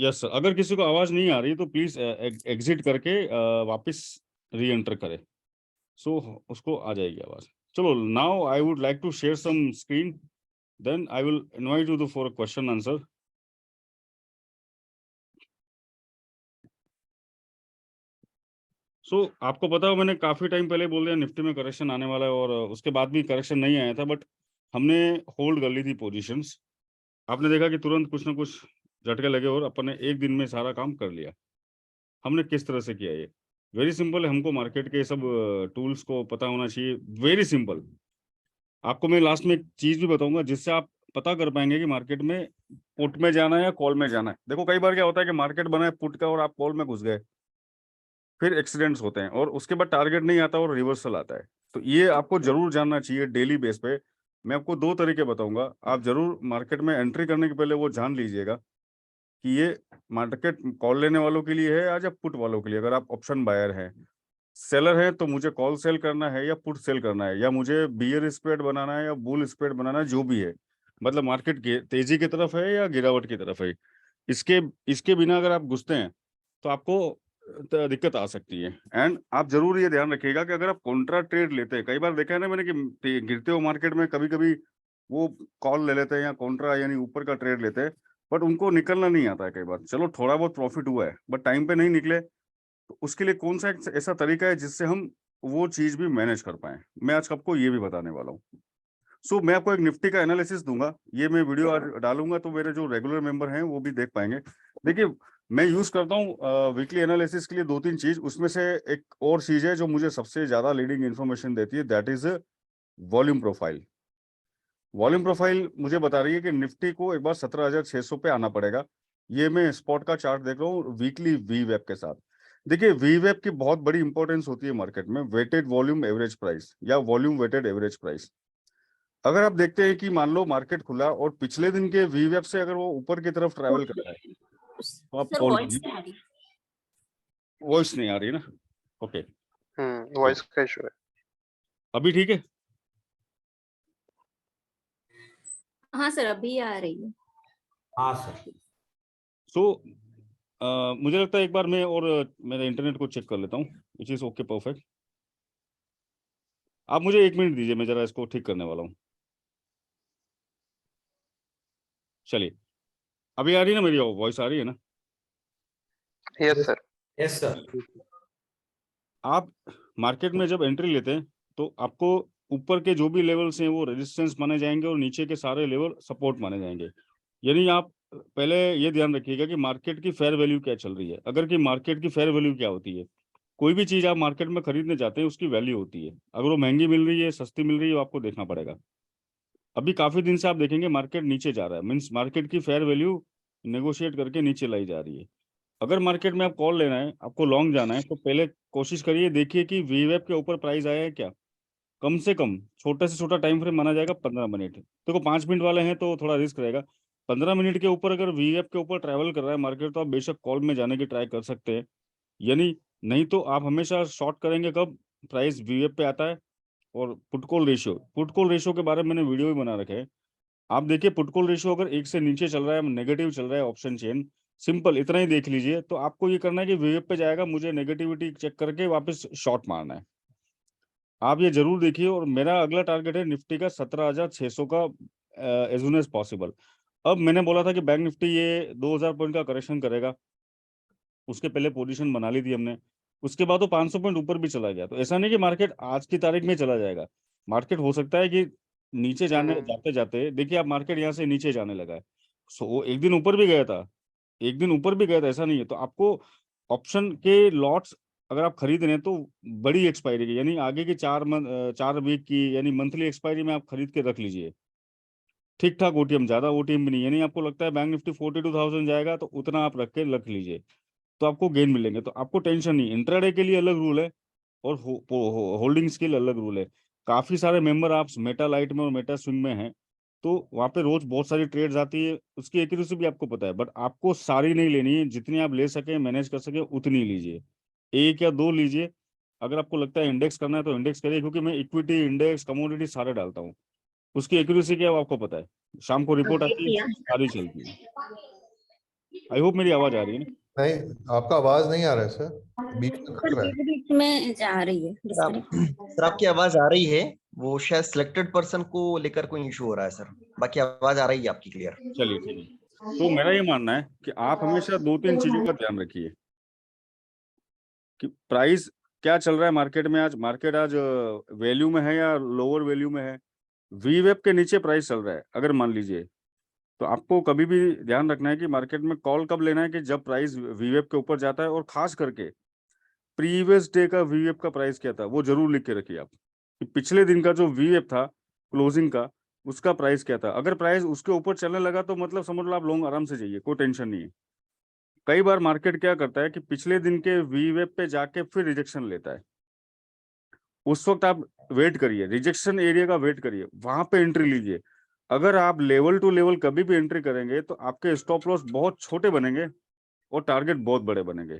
Yes sir, अगर किसी को आवाज नहीं आ रही तो प्लीज एग्जिट करके वापस री एंटर करे, सो उसको आ जाएगी आवाज। चलो, now I would like to share some screen, then I will invite you for a question answer. आपको पता हो, मैंने काफी टाइम पहले बोल दिया निफ्टी में करेक्शन आने वाला है, और उसके बाद भी करेक्शन नहीं आया था, बट हमने होल्ड कर ली थी पोजीशंस। आपने देखा कि तुरंत कुछ ना कुछ झटके लगे और अपन ने एक दिन में सारा काम कर लिया। हमने किस तरह से किया ये? वेरी सिंपल है, हमको मार्केट के सब टूल्स को पता होना चाहिए। Very simple. आपको मैं लास्ट में एक चीज भी बताऊंगा जिससे आप पता कर पाएंगे कि मार्केट में पुट में जाना है या कॉल में जाना है। देखो, कई बार क्या होता है कि मार्केट बना है पुट का और आप कॉल में घुस गए, फिर एक्सीडेंट्स होते हैं और उसके बाद टारगेट नहीं आता और रिवर्सल आता है। तो ये आपको जरूर जानना चाहिए डेली बेस पे। मैं आपको दो तरीके बताऊंगा, आप जरूर मार्केट में एंट्री करने के पहले वो जान लीजिएगा कि ये मार्केट कॉल लेने वालों के लिए है आज या पुट वालों के लिए। अगर आप ऑप्शन बायर हैं, सेलर है, तो मुझे कॉल सेल करना है या पुट सेल करना है, या मुझे बियर स्प्रेड बनाना है या बुल स्प्रेड बनाना है, जो भी है, मतलब मार्केट के तेजी की तरफ है या गिरावट की तरफ है। इसके इसके बिना अगर आप घुसते हैं तो आपको दिक्कत आ सकती है। एंड आप जरूर ये ध्यान रखिएगा कि अगर आप कॉन्ट्रा ट्रेड लेते हैं, कई बार देखा है ना मैंने कि गिरते हुए मार्केट में कभी कभी वो कॉल ले लेते हैं या कॉन्ट्रा यानी ऊपर का ट्रेड लेते हैं, बट उनको निकलना नहीं आता है। कई बार चलो थोड़ा बहुत प्रॉफिट हुआ है बट टाइम पे नहीं निकले, तो उसके लिए कौन सा एक ऐसा तरीका है जिससे हम वो चीज भी मैनेज कर पाए? मैं आज आपको ये भी बताने वाला हूँ। मैं आपको एक निफ्टी का एनालिसिस दूंगा, ये मैं वीडियो आज डालूंगा तो मेरे जो रेगुलर मेंबर हैं वो भी देख पाएंगे। देखिए, मैं यूज करता हूँ वीकली एनालिसिस के लिए दो तीन चीज, उसमें से एक और चीज है जो मुझे सबसे ज्यादा लीडिंग इंफॉर्मेशन देती है, that is volume profile. Volume profile मुझे बता रही है कि निफ्टी को एक बार 17,600 पे आना पड़ेगा। ये मैं स्पॉट का चार्ट देख रहा हूँ वीकली वी वेब के साथ। देखिए, वी वेब की बहुत बड़ी इंपॉर्टेंस होती है मार्केट में, वेटेड वॉल्यूम एवरेज प्राइस या वॉल्यूम वेटेड एवरेज प्राइस। अगर आप देखते हैं कि मान लो मार्केट खुला और पिछले दिन के वी वेब से अगर वो ऊपर की तरफ ट्रैवल कर रहा है तो आप सर कॉल वॉइस कीजिए। नहीं आ रही। वॉइस नहीं आ रही ना? ओके, वॉइस का इशू है। अभी ठीक है? हाँ सर, अभी आ रही है। हाँ सर। मुझे लगता है एक बार मैं और मेरे इंटरनेट को चेक कर लेता हूँ, विच इज ओके, परफेक्ट। आप मुझे एक मिनट दीजिए, मैं जरा इसको ठीक करने वाला हूँ। चलिए, अभी आ रही है ना मेरी वॉइस? आ रही है ना? Yes sir. Yes sir. आप मार्केट में जब एंट्री लेते हैं तो आपको ऊपर के जो भी लेवल्स हैं वो रेजिस्टेंस माने जाएंगे और नीचे के सारे लेवल सपोर्ट माने जाएंगे। यानी आप पहले ये ध्यान रखिएगा कि मार्केट की फेयर वैल्यू क्या चल रही है। अगर कि मार्केट की फेयर वैल्यू क्या होती है, कोई भी चीज आप मार्केट में खरीदने जाते हैं उसकी वैल्यू होती है। अगर वो महंगी मिल रही है, सस्ती मिल रही है, वो आपको देखना पड़ेगा। अभी काफी दिन से आप देखेंगे मार्केट नीचे जा रहा है, मीन्स मार्केट की फेयर वैल्यू नेगोशिएट करके नीचे लाई जा रही है। अगर मार्केट में आप कॉल लेना है, आपको लॉन्ग जाना है, तो पहले कोशिश करिए, देखिए कि वीवेब के ऊपर प्राइस आया है क्या। कम से कम छोटे से छोटा टाइम फ्रेम माना जाएगा 15 मिनट। देखो 5 मिनट वाले हैं तो थोड़ा रिस्क रहेगा। 15 मिनट के ऊपर अगर वीवेब के ऊपर ट्रैवल कर रहा है मार्केट, तो आप बेशक कॉल में जाने की ट्राई कर सकते हैं। यानी नहीं तो आप हमेशा शॉर्ट करेंगे कब प्राइस वीवेब पे आता है। और पुट कॉल रेशियो के बारे में मैंने वीडियो भी बना रखे है। आप देखिए, पुट कॉल रेशियो अगर एक से नीचे चल रहा है, नेगेटिव चल रहा है ऑप्शन चेन, सिंपल इतना ही देख लीजिए, तो आपको ये करना है कि वेब पे जाएगा, मुझे नेगेटिविटी चेक करके वापस शॉर्ट मारना है। आप ये जरूर देखिए। और मेरा अगला टारगेट है निफ्टी का 17,600 का, एज सुन एज पॉसिबल। अब मैंने बोला था कि बैंक निफ्टी ये 2,000 पॉइंट का करेक्शन करेगा, उसके पहले पोजीशन बना ली थी हमने। उसके बाद वो 500 पॉइंट ऊपर भी चला गया। तो ऐसा नहीं कि मार्केट आज की तारीख में चला जाएगा। मार्केट हो सकता है कि नीचे जाने जाते जाते, देखिए आप मार्केट यहाँ से नीचे जाने लगा है। वो एक दिन ऊपर भी गया था, एक दिन ऊपर भी गया था, ऐसा नहीं है। तो आपको ऑप्शन के लॉट्स अगर आप खरीद रहे हैं तो बड़ी एक्सपायरी की, यानी आगे की 4 वीक की, यानी मंथली एक्सपायरी में आप खरीद के रख लीजिए। ठीक ठाक ओटीएम, ज्यादा ओटीएम भी नहीं, यानी आपको लगता है बैंक निफ्टी 42,000 जाएगा तो उतना आप रख के रख लीजिए, तो आपको गेन मिलेंगे। तो आपको टेंशन नहीं। इंट्राडे के लिए अलग रूल है और होल्डिंग्स के लिए अलग रूल है। काफी सारे मेंबर आप मेटा लाइट में और मेटा स्विंग में हैं, तो वहाँ पे रोज बहुत सारी ट्रेड्स आती है, उसकी एक्यूरेसी भी आपको पता है, बट आपको सारी नहीं लेनी है। जितनी आप ले सके, मैनेज कर सके, उतनी लीजिए। एक या दो लीजिए। अगर आपको लगता है इंडेक्स करना है तो इंडेक्स करिए, क्योंकि मैं इक्विटी, इंडेक्स, कमोडिटी सारे डालता हूँ। उसकी एक्यूरेसी क्या है वो आपको पता है, शाम को रिपोर्ट आती है, सारी चलती है। आई होप मेरी आवाज आ रही है ना? नहीं, आपका आवाज नहीं आ रहा है सर, बीच में कट रहा है। बीच में जा रही है सर आपकी आवाज आ रही है, वो शायद सिलेक्टेड पर्सन को लेकर कोई इशू हो रहा है सर, बाकी आवाज आ रही है आपकी क्लियर। चलिए ठीक है। तो मेरा ये मानना है कि आप हमेशा 2-3 चीजों का ध्यान रखिए कि प्राइस क्या चल रहा है मार्केट में। आज मार्केट आज वैल्यू में है या लोअर वैल्यू में है। वीवेप के नीचे प्राइस चल रहा है अगर मान लीजिए, तो आपको कभी भी ध्यान रखना है कि मार्केट में कॉल कब लेना है कि जब प्राइस वीवेप के ऊपर जाता है, और खास करके प्रीवियस डे का वीवेप का प्राइस क्या था वो जरूर लिख के रखिए आप, कि पिछले दिन का जो वीवेप था क्लोजिंग का, उसका प्राइस क्या था। अगर प्राइस उसके ऊपर चलने लगा तो मतलब समझ लो आप लॉन्ग आराम से जाइए, कोई टेंशन नहीं है। कई बार मार्केट क्या करता है कि पिछले दिन के वीवेप पे जाके फिर रिजेक्शन लेता है, उस वक्त आप वेट करिए, रिजेक्शन एरिया का वेट करिए, वहां पे एंट्री लीजिए। अगर आप लेवल टू लेवल कभी भी एंट्री करेंगे तो आपके स्टॉप लॉस बहुत छोटे बनेंगे और टारगेट बहुत बड़े बनेंगे।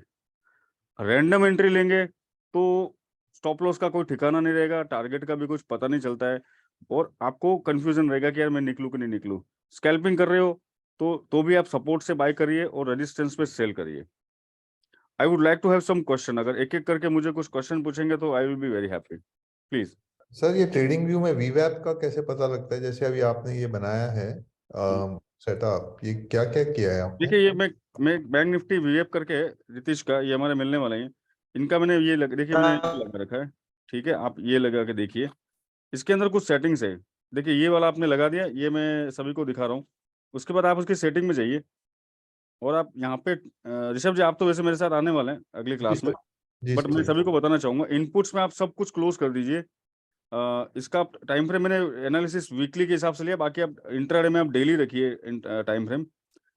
रैंडम एंट्री लेंगे तो स्टॉप लॉस का कोई ठिकाना नहीं रहेगा, टारगेट का भी कुछ पता नहीं चलता है, और आपको कंफ्यूजन रहेगा कि यार मैं निकलूं कि नहीं निकलूं। स्कैल्पिंग कर रहे हो तो भी आप सपोर्ट से बाय करिए और रेजिस्टेंस पे सेल करिए। I would like to have some question, अगर एक एक करके मुझे कुछ क्वेश्चन पूछेंगे तो I will be very happy, please. Sir ये ट्रेडिंग व्यू में वीवैप का कैसे पता लगता है? जैसे अभी आपने ये बनाया है सेटअप, ये क्या क्या किया है आपने? देखिए ये मैं बैंक निफ्टी वीएप करके रितीश का, ये हमारे मिलने वाले हैं, इनका मैंने ये देखिए मैंने ये लगा रखा है। ठीक है, आप ये लगा के देखिए, इसके अंदर कुछ सेटिंग्स है। देखिए ये वाला आपने लगा दिया, ये मैं सभी को दिखा रहा हूँ। उसके बाद आप उसकी सेटिंग में जाइए और आप यहाँ पे ऋषभ जी, आप तो वैसे मेरे साथ आने वाले हैं अगली क्लास में, जी बट मैं सर। सभी को बताना चाहूंगा, इनपुट्स में आप सब कुछ क्लोज कर दीजिए। इसका टाइम फ्रेम मैंने एनालिसिस वीकली के हिसाब से लिया, बाकी आप इंट्राडे में आप डेली रखिए टाइम फ्रेम।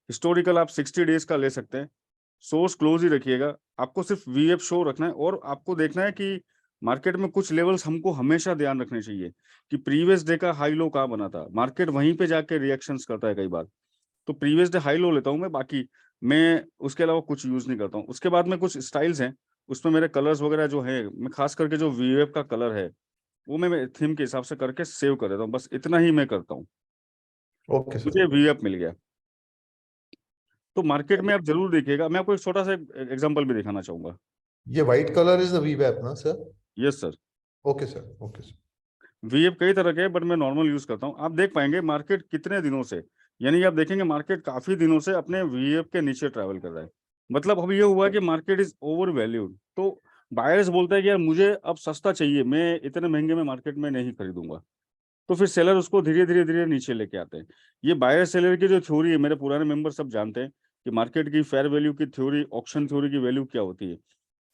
हिस्टोरिकल आप 60 डेज का ले सकते हैं। सोर्स क्लोज ही रखिएगा, आपको सिर्फ वीएफ शो रखना है, और आपको देखना है कि मार्केट में कुछ लेवल्स हमको हमेशा ध्यान रखने चाहिए कि प्रीवियस डे का हाई लो कहाँ बना था। मार्केट वहीं पे जाके रिएक्शंस करता है कई बार, तो प्रीवियस डे हाई लो लेता हूँ मैं, बाकी मैं उसके अलावा कुछ यूज नहीं करता हूँ। उसके बाद में कुछ स्टाइल्स हैं, उसमें मेरे कलर्स वगैरह जो है, मैं खास करके जो वीएफ का कलर है वो मैं थीम के हिसाब से करके सेव कर देता हूँ, बस इतना ही मैं करता हूँ। ओके मुझे सर। वीएफ मिल गया। तो मार्केट में आप जरूर देखिएगा, मैं आपको एक छोटा सा एग्जांपल भी दिखाना चाहूंगा। ये व्हाइट कलर इज द वीवैप ना sir? Yes sir, okay sir, okay sir. VF कई तरह के हैं, बट मैं नॉर्मल यूज करता हूँ। आप देख पाएंगे मार्केट कितने दिनों से, यानी आप देखेंगे मार्केट काफी दिनों से अपने वीएफ के नीचे ट्रैवल कर रहा है। मतलब अब ये हुआ कि मार्केट इज ओवर वैल्यूड, तो बायर्स बोलता है कि यार मुझे अब सस्ता चाहिए, मैं इतने महंगे में मार्केट में नहीं खरीदूंगा, तो फिर सेलर उसको धीरे धीरे धीरे नीचे लेके आते हैं। ये बायर सेलर की जो थ्योरी है, मेरे पुराने मेंबर सब जानते हैं कि मार्केट की फेयर वैल्यू की थ्योरी, ऑक्शन थ्योरी की वैल्यू क्या होती है।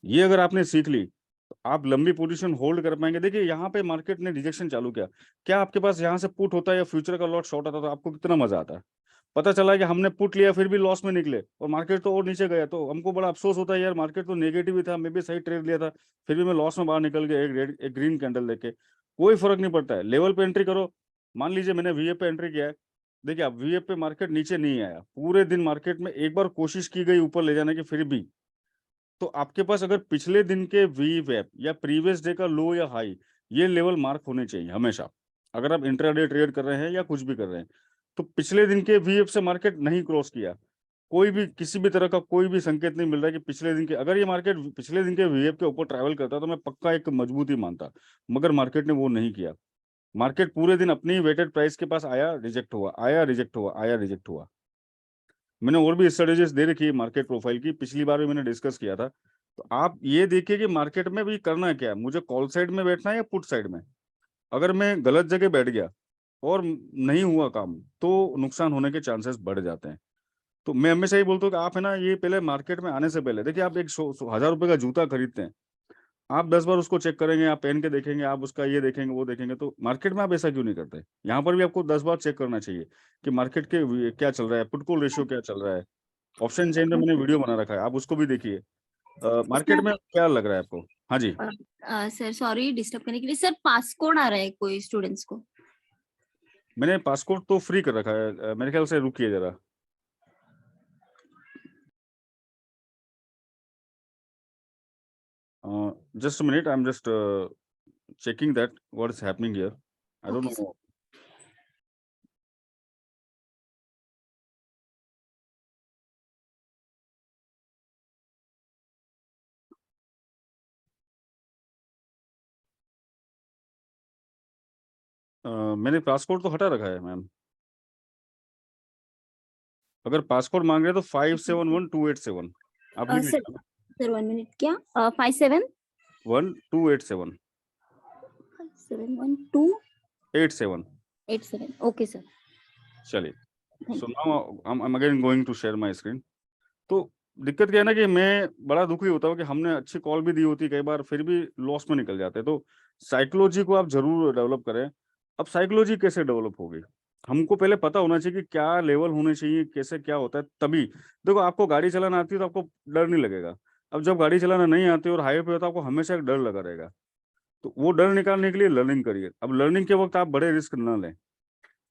ये अगर आपने सीख ली तो आप लंबी पोजीशन होल्ड कर पाएंगे। देखिए यहाँ पे मार्केट ने रिजेक्शन चालू किया, क्या आपके पास यहाँ से पुट होता है या फ्यूचर का लॉट शॉर्ट आता तो आपको कितना मजा आता। पता चला कि हमने पुट लिया फिर भी लॉस में निकले और मार्केट तो और नीचे गया, तो हमको बड़ा अफसोस होता है यार मार्केट तो नेगेटिव ही था, मैं भी सही ट्रेड लिया था, फिर भी मैं लॉस में बाहर निकल गया एक रेड एक ग्रीन कैंडल देके। कोई फर्क नहीं पड़ता है, लेवल पे एंट्री करो। मान लीजिए मैंने वीए पे एंट्री किया है, देखिए आप वीए पे मार्केट नीचे नहीं आया पूरे दिन, मार्केट में एक बार कोशिश की गई ऊपर ले जाने की फिर भी, तो आपके पास अगर पिछले दिन के वी वेब या प्रीवियस डे का लो या हाई, ये लेवल मार्क होने चाहिए हमेशा। अगर आप इंट्राडे ट्रेड कर रहे हैं या कुछ भी कर रहे हैं, तो पिछले दिन के वी से मार्केट नहीं क्रॉस किया, कोई भी किसी भी तरह का कोई भी संकेत नहीं मिल रहा है कि पिछले दिन के, अगर ये मार्केट पिछले दिन के वीएफ के ऊपर ट्रैवल करता तो मैं पक्का एक मजबूती मानता, मगर मार्केट ने वो नहीं किया। मार्केट पूरे दिन अपनी वेटेड प्राइस के पास आया, रिजेक्ट हुआ, आया रिजेक्ट हुआ, आया रिजेक्ट हुआ। मैंने और भी स्ट्रेटेजीज दे रखी है मार्केट प्रोफाइल की, पिछली बार भी मैंने डिस्कस किया था। तो आप ये देखिए कि मार्केट में भी करना क्या है, मुझे कॉल साइड में बैठना है या पुट साइड में। अगर मैं गलत जगह बैठ गया और नहीं हुआ काम, तो नुकसान होने के चांसेस बढ़ जाते हैं। तो मैं हमेशा ये बोलता हूँ कि आप है ना, ये पहले मार्केट में आने से पहले देखिए, आप एक 1,000 रुपए का जूता खरीदते हैं, आप 10 बार उसको चेक करेंगे, आप पहन के देखेंगे, आप उसका ये देखेंगे वो देखेंगे, तो मार्केट में आप ऐसा क्यों नहीं करते। यहाँ पर भी आपको 10 बार चेक करना चाहिए कि मार्केट के क्या चल रहा है, पुट कॉल रेशियो क्या चल रहा है। ऑप्शन चेन में मैंने वीडियो बना रखा है, आप उसको भी देखिए। मार्केट में क्या लग रहा है आपको। हाँ जी, सर सॉरी डिस्टर्ब करने के लिए। सर पासकोड आ रहा है कोई स्टूडेंट्स को? मैंने पासपोर्ट तो फ्री कर रखा है, मेरे ख्याल से रुकिए जरा। Just minute, I am just checking that what is happening here. I don't Okay, sir. know मैंने पासपोर्ट तो हटा रखा है मैम। अगर पासपोर्ट मांग रहे हैं तो 571287 आप लिख सर लीजिए। सर 1 मिनट, क्या 57 1287 712 87 87? ओके सर, चलिए। Thank so now I am again going to share my screen. तो दिक्कत क्या है ना कि मैं बड़ा दुखी होता हूँ कि हमने अच्छी कॉल भी दी होती कई बार, फिर भी लॉस में निकल जाते हैं। तो साइकोलॉजी को आप जरूर डेवलप करें। अब साइकोलॉजी कैसे डेवलप होगी? हमको पहले पता होना चाहिए कि क्या लेवल होने चाहिए, कैसे क्या होता है, तभी। देखो, आपको गाड़ी चलाना आती है तो आपको डर नहीं लगेगा। अब जब गाड़ी चलाना नहीं आती और हाईवे पे हो तो आपको हमेशा एक डर लगा रहेगा। तो वो डर निकालने के लिए लर्निंग करिए। अब लर्निंग के वक्त आप बड़े रिस्क ना लें।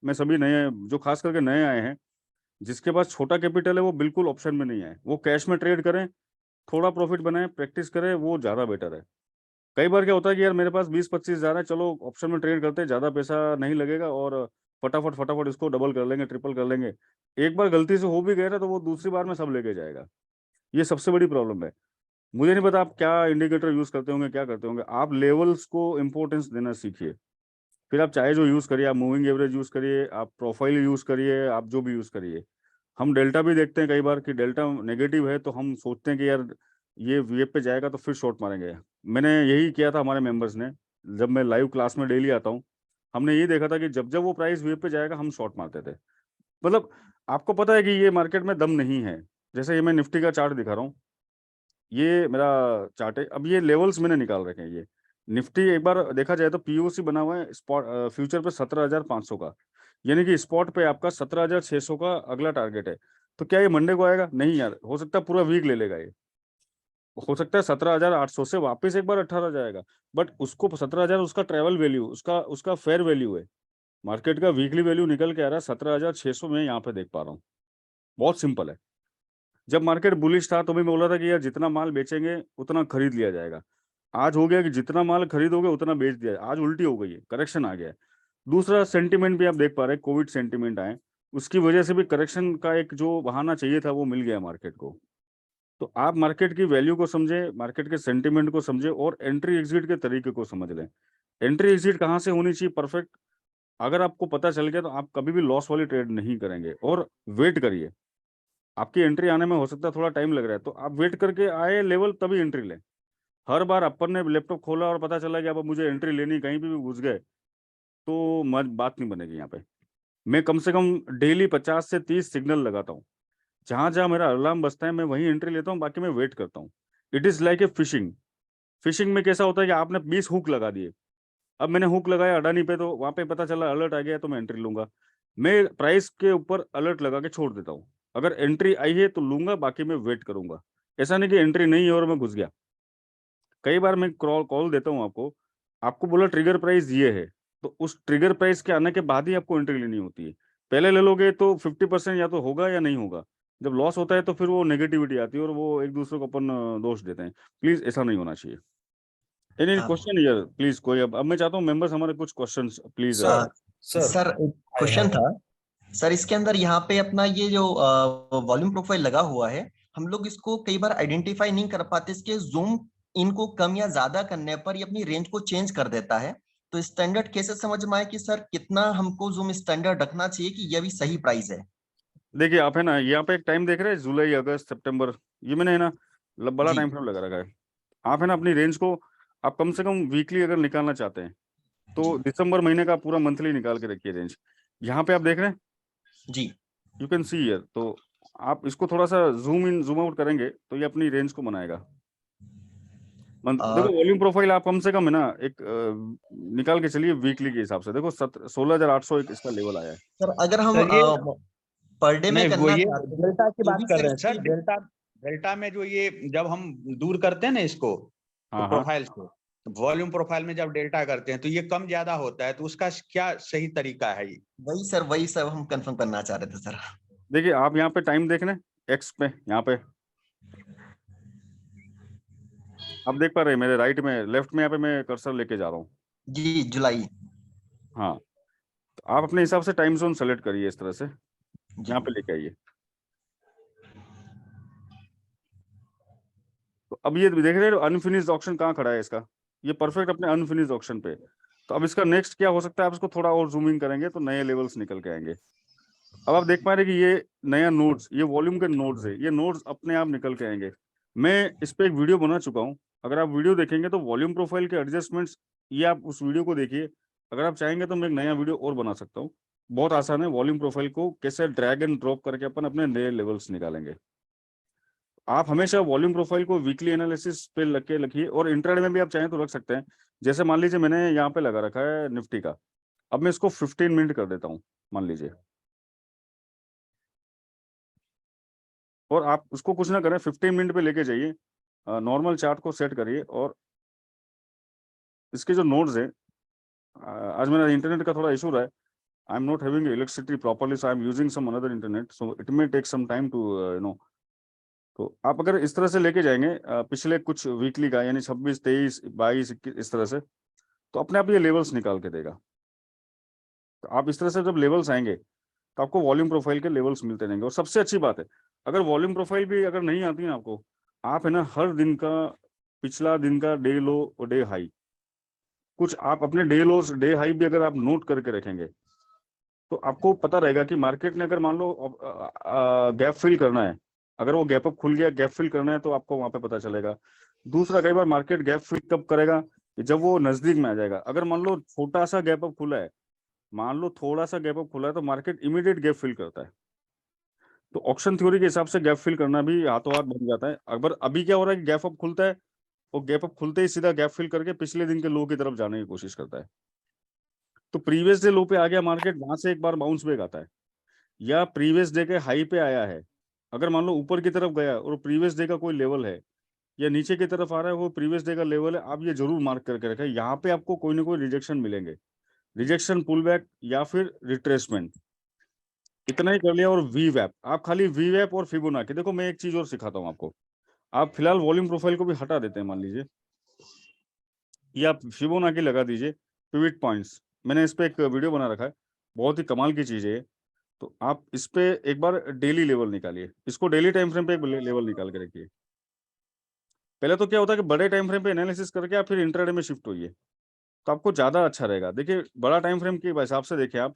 मैं सभी नए, जो खास करके नए आए हैं, जिसके पास छोटा कैपिटल है, वो बिल्कुल ऑप्शन में नहीं आए। वो कैश में ट्रेड करें, थोड़ा प्रॉफिट बनाएं, प्रैक्टिस करें, वो ज़्यादा बेटर है। कई बार क्या होता है कि यार मेरे पास 20-25 हज़ार है, चलो ऑप्शन में ट्रेड करते हैं, ज़्यादा पैसा नहीं लगेगा और फटाफट फटाफट इसको डबल कर लेंगे, ट्रिपल कर लेंगे। एक बार गलती से हो भी गया ना तो वो दूसरी बार में सब लेके जाएगा। ये सबसे बड़ी प्रॉब्लम है। मुझे नहीं पता आप क्या इंडिकेटर यूज़ करते होंगे, क्या करते होंगे। आप लेवल्स को इम्पोर्टेंस देना सीखिए। फिर आप चाहे जो यूज़ करिए, आप मूविंग एवरेज यूज़ करिए, आप प्रोफाइल यूज़ करिए, आप जो भी यूज़ करिए। हम डेल्टा भी देखते हैं कई बार कि डेल्टा नेगेटिव है तो हम सोचते हैं कि यार ये वेब पे जाएगा तो फिर शॉर्ट मारेंगे। मैंने यही किया था हमारे मेंबर्स ने। जब मैं लाइव क्लास में डेली आता हूँ, हमने ये देखा था कि जब जब वो प्राइस वेब पे जाएगा हम शॉर्ट मारते थे। मतलब आपको पता है कि ये मार्केट में दम नहीं है। जैसे ये मैं निफ्टी का चार्ट दिखा रहा हूँ, ये मेरा चार्ट है। अब ये लेवल्स मैंने निकाल रखे हैं। ये निफ्टी एक बार देखा जाए तो पीओसी बना हुआ है स्पॉट फ्यूचर पे 17,500 का, यानी कि स्पॉट पे आपका 17,600 का अगला टारगेट है। तो क्या ये मंडे को आएगा? नहीं यार, हो सकता है पूरा वीक ले लेगा ये। हो सकता है 17,800 से वापस एक बार 18 जाएगा। बट उसको 17,000 उसका ट्रेवल वैल्यू, उसका उसका फेयर वैल्यू है। मार्केट का वीकली वैल्यू निकल के आ रहा है 17,600 में, यहाँ पे देख पा रहा हूँ। बहुत सिंपल है। जब मार्केट बुलिश था तो भी मैं बोल रहा था कि यार जितना माल बेचेंगे उतना खरीद लिया जाएगा। आज हो गया कि जितना माल खरीदोगे उतना बेच दिया। आज उल्टी हो गई है, करेक्शन आ गया है। दूसरा सेंटीमेंट भी आप देख पा रहे हैं, कोविड सेंटीमेंट आए, उसकी वजह से भी करेक्शन का एक जो बहाना चाहिए था वो मिल गया मार्केट को। तो आप मार्केट की वैल्यू को समझे, मार्केट के सेंटीमेंट को समझे और एंट्री एग्जिट के तरीके को समझ लें। एंट्री एग्जिट कहाँ से होनी चाहिए परफेक्ट, अगर आपको पता चल गया तो आप कभी भी लॉस वाली ट्रेड नहीं करेंगे। और वेट करिए, आपकी एंट्री आने में हो सकता है थोड़ा टाइम लग रहा है, तो आप वेट करके आए लेवल तभी एंट्री लें। हर बार अपन ने लैपटॉप खोला और पता चला कि अब मुझे एंट्री लेनी, कहीं पे भी घुस गए तो बात नहीं बनेगी यहाँ पे। मैं कम से कम डेली 50 से 30 सिग्नल लगाता हूँ। जहाँ जहाँ मेरा अलार्म बजता है मैं वहीं एंट्री लेता हूँ, बाकी मैं वेट करता हूँ। It is like a fishing. Fishing में कैसा होता है कि आपने 20 हुक लगा दिए। अब मैंने हुक लगाया अडानी पे, तो वहां पे पता चला अलर्ट आ गया तो मैं एंट्री लूंगा। मैं प्राइस के ऊपर अलर्ट लगा के छोड़ देता हूँ। अगर एंट्री आई है तो लूंगा, बाकी मैं वेट करूंगा। ऐसा नहीं कि एंट्री नहीं है और मैं घुस गया। कई बार मैं कॉल कॉल देता हूँ आपको, आपको बोला ट्रिगर प्राइस ये है, तो उस ट्रिगर प्राइस के आने के बाद ही आपको एंट्री लेनी होती है। पहले ले लोगे तो 50% या तो होगा या नहीं होगा। जब लॉस होता है तो फिर वो नेगेटिविटी आती है और वो एक दूसरे को अपन दोष देते हैं। प्लीज ऐसा नहीं होना चाहिए। एनी हाँ, क्वेश्चन यार प्लीज कोई। अब मैं चाहता हूँ मेंबर्स हमारे कुछ questions please. Ah, sir sir एक I क्वेश्चन have था सर। इसके अंदर यहाँ पे अपना ये जो वॉल्यूम प्रोफाइल लगा हुआ है, हम लोग इसको कई बार आइडेंटिफाई नहीं कर पाते। इसके जूम इनको कम या ज्यादा करने पर ये अपनी रेंज को चेंज कर देता है। तो स्टैंडर्ड कैसे समझ में आए कि सर कितना हमको जूम स्टैंडर्ड रखना चाहिए कि ये भी सही प्राइस है? देखिए आप है ना यहाँ पे एक टाइम देख रहे हैं, जुलाई अगस्त सितंबर, ये मैंने है ना बड़ा जी टाइम फ्रेम लगा रखा है। आप है ना अपनी रेंज को, आप कम से कम वीकली अगर निकालना चाहते हैं जी तो दिसंबर महीने का पूरा मंथली निकाल के रखिए रेंज। यहाँ पे आप देख रहे हैं, जी। You can see here. तो आप इसको थोड़ा सा जूम इन जूम आउट करेंगे तो ये अपनी रेंज को बनाएगा। आ, देखो वॉल्यूम प्रोफाइल आप कम से कम है ना एक निकाल के चलिए वीकली के हिसाब से। देखो 16,800 एक इसका लेवल आया है। सर अगर हम सर ये पर डे में नहीं, वो करना ये चाहते हैं डेल्टा की तो बात भी कर सर रहे हैं इसके सर। लिए डेल्टा डेल्टा में जो ये जब हम दूर करते हैं ना इसको तो हाँ हाँ। प्रोफाइल से, वॉल्यूम प्रोफाइल में जब डेल्टा करते हैं तो ये कम ज्यादा होता है, तो उसका क्या सही तरीका है ये? वही सब हम कंफर्म करना चाह रहे थे सर। देखिए आप यहाँ पे टाइम देख रहे हैं एक्स पे, यहाँ पे आप देख पा रहे हैं मेरे राइट में, लेफ्ट में यहाँ पे मैं कर्सर लेके जा रहा हूँ। जी जुलाई। हाँ, तो आप अपने हिसाब से टाइम जोन सेलेक्ट करिए इस तरह से, जी यहाँ पे लेके आइए। तो अब ये देख रहे हो अनफिनिश्ड ऑक्शन कहाँ खड़ा है इसका, ये परफेक्ट अपने अनफिनिश्ड ऑक्शन पे। तो अब इसका नेक्स्ट क्या हो सकता है, आप इसको थोड़ा और जूमिंग करेंगे तो नए लेवल्स निकल के आएंगे। अब आप देख पा रहे हैं कि ये नया नोड्स, ये वॉल्यूम के नोड्स है, ये नोड्स अपने आप निकल के आएंगे। मैं इस पे एक वीडियो बना चुका हूँ, अगर आप वीडियो देखेंगे तो वॉल्यूम प्रोफाइल के एडजस्टमेंट्स, ये आप उस वीडियो को देखिए। अगर आप चाहेंगे तो मैं एक नया वीडियो और बना सकता हूँ। बहुत आसान है, वॉल्यूम प्रोफाइल को कैसे ड्रैग एंड ड्रॉप करके अपन अपने नए लेवल्स निकालेंगे। आप हमेशा वॉल्यूम प्रोफाइल को वीकली एनालिसिस पे लग के रखिए, और इंट्राडे में भी आप चाहें तो रख सकते हैं। जैसे मान लीजिए मैंने यहाँ पे लगा रखा है निफ्टी का, अब मैं इसको 15 मिनट कर देता हूँ मान लीजिए, और आप उसको कुछ ना करें, 15 मिनट पे लेके जाइए, नॉर्मल चार्ट को सेट करिए, और इसके जो नोड्स है, आज मेरा इंटरनेट का थोड़ा इशू रहा है, I am not having electricity properly, so I am using some another internet, so it may take some time to तो आप अगर इस तरह से लेके जाएंगे पिछले कुछ वीकली का, यानी 26, 23, 22, 21 इस तरह से, तो अपने आप ये लेवल्स निकाल के देगा। तो आप इस तरह से जब लेवल्स आएंगे तो आपको वॉल्यूम प्रोफाइल के लेवल्स मिलते रहेंगे। और सबसे अच्छी बात है, अगर वॉल्यूम प्रोफाइल भी अगर नहीं आती है आपको, आप है ना हर दिन का, पिछला दिन का डे लो और डे हाई, कुछ आप अपने डे लो डे हाई भी अगर आप नोट करके रखेंगे तो आपको पता रहेगा कि मार्केट ने अगर मान लो गैप फिल करना है, अगर वो गैप अप खुल गया, गैप फिल करना है, तो आपको वहां पे पता चलेगा। दूसरा, कई बार मार्केट गैप फिल कब करेगा, जब वो नजदीक में आ जाएगा। अगर मान लो छोटा सा गैप अप खुला है, मान लो थोड़ा सा गैप अप खुला है, तो मार्केट इमीडिएट गैप फिल करता है। तो ऑक्शन थ्योरी के हिसाब से गैप फिल करना भी हाथों हाथ बन जाता है। अगर अभी क्या हो रहा है कि गैप अप खुलता है, वो गैप अप खुलते ही सीधा गैप फिल करके पिछले दिन के लो की तरफ जाने की कोशिश करता है। तो प्रीवियस डे लो पे आ गया मार्केट, वहां से एक बार बाउंस बैक आता है, या प्रीवियस डे के हाई पे आया है, अगर मान लो ऊपर की तरफ गया और प्रीवियस डे का कोई लेवल है, या नीचे की तरफ आ रहा है वो प्रीवियस डे का लेवल है, आप ये जरूर मार्क करके रखें। यहाँ पे आपको कोई ना कोई रिजेक्शन मिलेंगे, रिजेक्शन, पुल बैक, या फिर रिट्रेसमेंट। इतना ही कर लिया। और वी वैप, आप खाली वी वैप और फिबोनाची देखो। मैं एक चीज और सिखाता हूँ आपको, आप फिलहाल वॉल्यूम प्रोफाइल को भी हटा देते हैं मान लीजिए, ये आप फिबोनाची लगा दीजिए, पिवट पॉइंट्स। मैंने इस पे एक वीडियो बना रखा है, बहुत ही कमाल की चीज है ये। तो आप इस पे एक बार डेली लेवल निकालिए, इसको डेली टाइम फ्रेम पे एक लेवल निकाल के रखिए। पहले तो क्या होता है कि बड़े टाइम फ्रेम पे एनालिसिस करके आप फिर इंट्राडे में शिफ्ट होइए, तो आपको ज्यादा अच्छा रहेगा। देखिए बड़ा टाइम फ्रेम के हिसाब से देखिए आप,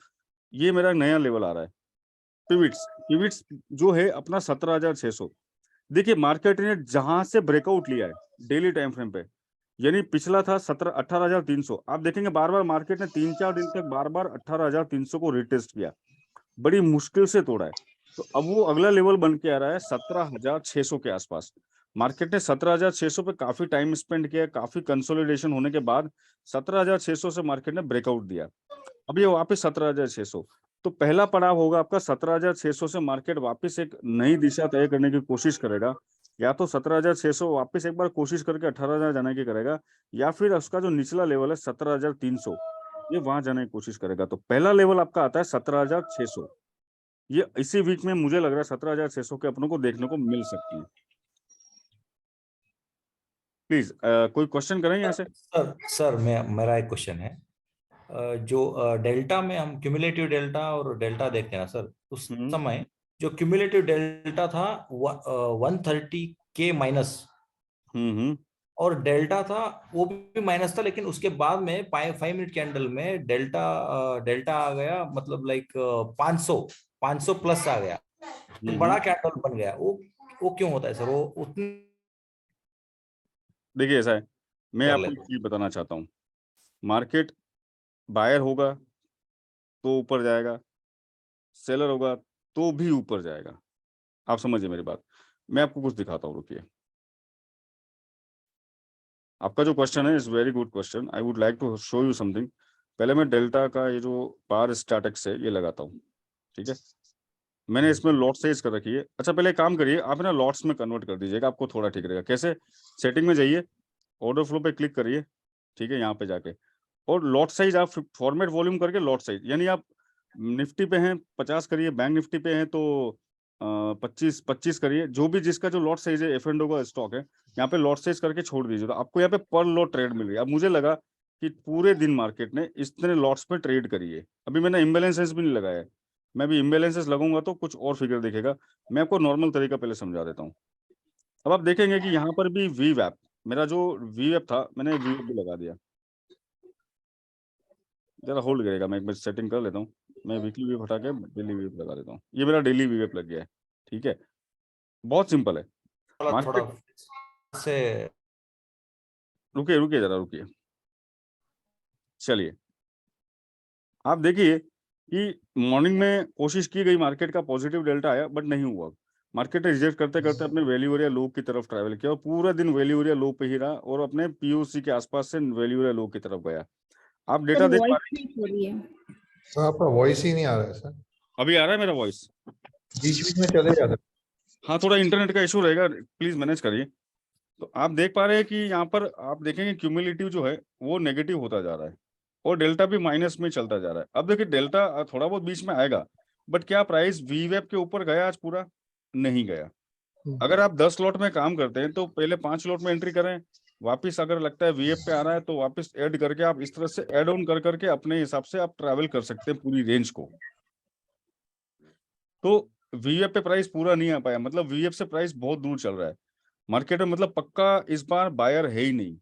ये मेरा नया लेवल आ रहा है पिविट्स, पिविट्स जो है अपना 17,600। देखिए मार्केट ने जहां से ब्रेकआउट लिया है डेली टाइम फ्रेम पे, यानी पिछला था 18,300, आप देखेंगे बार बार मार्केट ने 3-4 दिन तक बार बार 18,300 को रिटेस्ट किया, बड़ी मुश्किल से तोड़ा है। तो अब वो अगला लेवल बन के आ रहा है 17,600 के आसपास। मार्केट ने 17,600 पे काफी टाइम स्पेंड किया, काफी कंसोलिडेशन होने के बाद 17,600 से मार्केट ने ब्रेकआउट दिया, अब ये वापस 17,600। तो पहला पड़ाव होगा आपका 17,600 से मार्केट वापस एक नई दिशा तय करने की कोशिश करेगा, या तो 17,600 वापस एक बार कोशिश करके 18,000 जाने की करेगा, या फिर उसका जो निचला लेवल है 17,300, ये वहां जाने की कोशिश करेगा। तो पहला लेवल आपका आता है 17,600, ये इसी वीक में मुझे लग रहा है 17,600 के अपनों को देखने को मिल सकती है। प्लीज कोई क्वेश्चन करें यहाँ से। सर मेरा एक क्वेश्चन है, जो डेल्टा में हम क्यूमुलेटिव डेल्टा और डेल्टा देखते हैं ना सर, उस समय जो क्यूमुलेटिव डेल्टा था 130K माइनस, और डेल्टा था वो भी माइनस था, लेकिन उसके बाद में 5 मिनट कैंडल में डेल्टा आ गया, मतलब लाइक 500 प्लस आ गया, बड़ा कैंडल बन गया। वो क्यों होता है सर? वो उतने, देखिए ऐसा है, मैं आपको एक चीज बताना चाहता हूँ, मार्केट बायर होगा तो ऊपर जाएगा, सेलर होगा तो भी ऊपर जाएगा। आप समझिए मेरी बात, मैं आपको कुछ दिखाता हूँ, रुकिए। आपका जो क्वेश्चन है is very good question, I would like to show you something. पहले मैं डेल्टा का ये जो बार स्टैटिक्स है ये लगाता हूँ, ठीक है। मैंने इसमें लॉट साइज कर रखी है। अच्छा पहले काम करिए, आप ना लॉट्स में कन्वर्ट कर दीजिएगा, आपको थोड़ा ठीक रहेगा। कैसे? सेटिंग में जाइए, ऑर्डर फ्लो पे क्लिक करिए, ठीक है, यहाँ पे जाके, और लॉट साइज आप फॉर्मेट वॉल्यूम करके लॉट साइज, यानी आप निफ्टी पे हैं 50 करिए, बैंक निफ्टी पे हैं तो 25 करिए, जो भी जिसका जो लॉट साइज है, F&O का स्टॉक है, यहाँ पे लॉट साइज करके छोड़ दीजिए, तो आपको यहाँ पे पर लॉट ट्रेड मिल रही है। अब मुझे लगा कि पूरे दिन मार्केट ने इतने लॉट्स पे ट्रेड करी है, अभी मैंने इम्बेलेंसेस भी नहीं लगाया है, मैं भी इम्बेलेंसेस लगाऊंगा तो कुछ और फिगर दिखेगा। मैं आपको नॉर्मल तरीका पहले समझा देता हूँ। अब आप देखेंगे कि यहाँ पर भी वी वैप, मेरा जो वी वैप था मैंने वी वैप भी लगा दिया, जरा होल्ड करेगा, मैं एक बार सेटिंग कर लेता हूँ। मैं वीकली वीएप हटा के डेली वीएप लगा देता हूँ। ये मेरा डेली वीएप लग गया है, ठीक है। बहुत सिंपल है थोड़ा मार्केट। से रुकिए जरा रुकिए। चलिए आप देखिए कि मॉर्निंग में कोशिश की गई, मार्केट का पॉजिटिव डेल्टा आया बट नहीं हुआ। मार्केट ने रिजेक्ट करते करते अपने वैल्यू एरिया लो की तरफ ट्रैवल किया और पूरा दिन वैल्यू एरिया लो पे ही रहा और अपने पीओसी के आसपास से वैल्यू एरिया लो की तरफ गया। आप डेटा देख पा रहे हैं? सर आपका वॉइस ही नहीं आ रहा है सर, अभी आ रहा है मेरा वॉइस? बीच में चले जाता है। हाँ, थोड़ा इंटरनेट का इशू रहेगा, प्लीज मैनेज करिए। तो आप देख पा रहे हैं कि यहाँ पर आप देखेंगे क्यूमुलेटिव जो है वो नेगेटिव होता जा रहा है और डेल्टा भी माइनस में चलता जा रहा है। अब देखिए डेल्टा थोड़ा बहुत बीच में आएगा, बट क्या प्राइस वीवेप के ऊपर गया आज? पूरा नहीं गया। अगर आप 10 लॉट में काम करते हैं तो पहले 5 लॉट में एंट्री करें, वापस अगर लगता है वीएफ पे आ रहा है तो वापस ऐड करके आप इस तरह से ऐड ऑन कर करके अपने हिसाब से आप ट्रैवल कर सकते हैं पूरी रेंज को। तो वीएफ पे प्राइस पूरा नहीं आ पाया, मतलब वीएफ से प्राइस बहुत दूर चल रहा है मार्केट में, मतलब पक्का इस बार बायर है ही नहीं।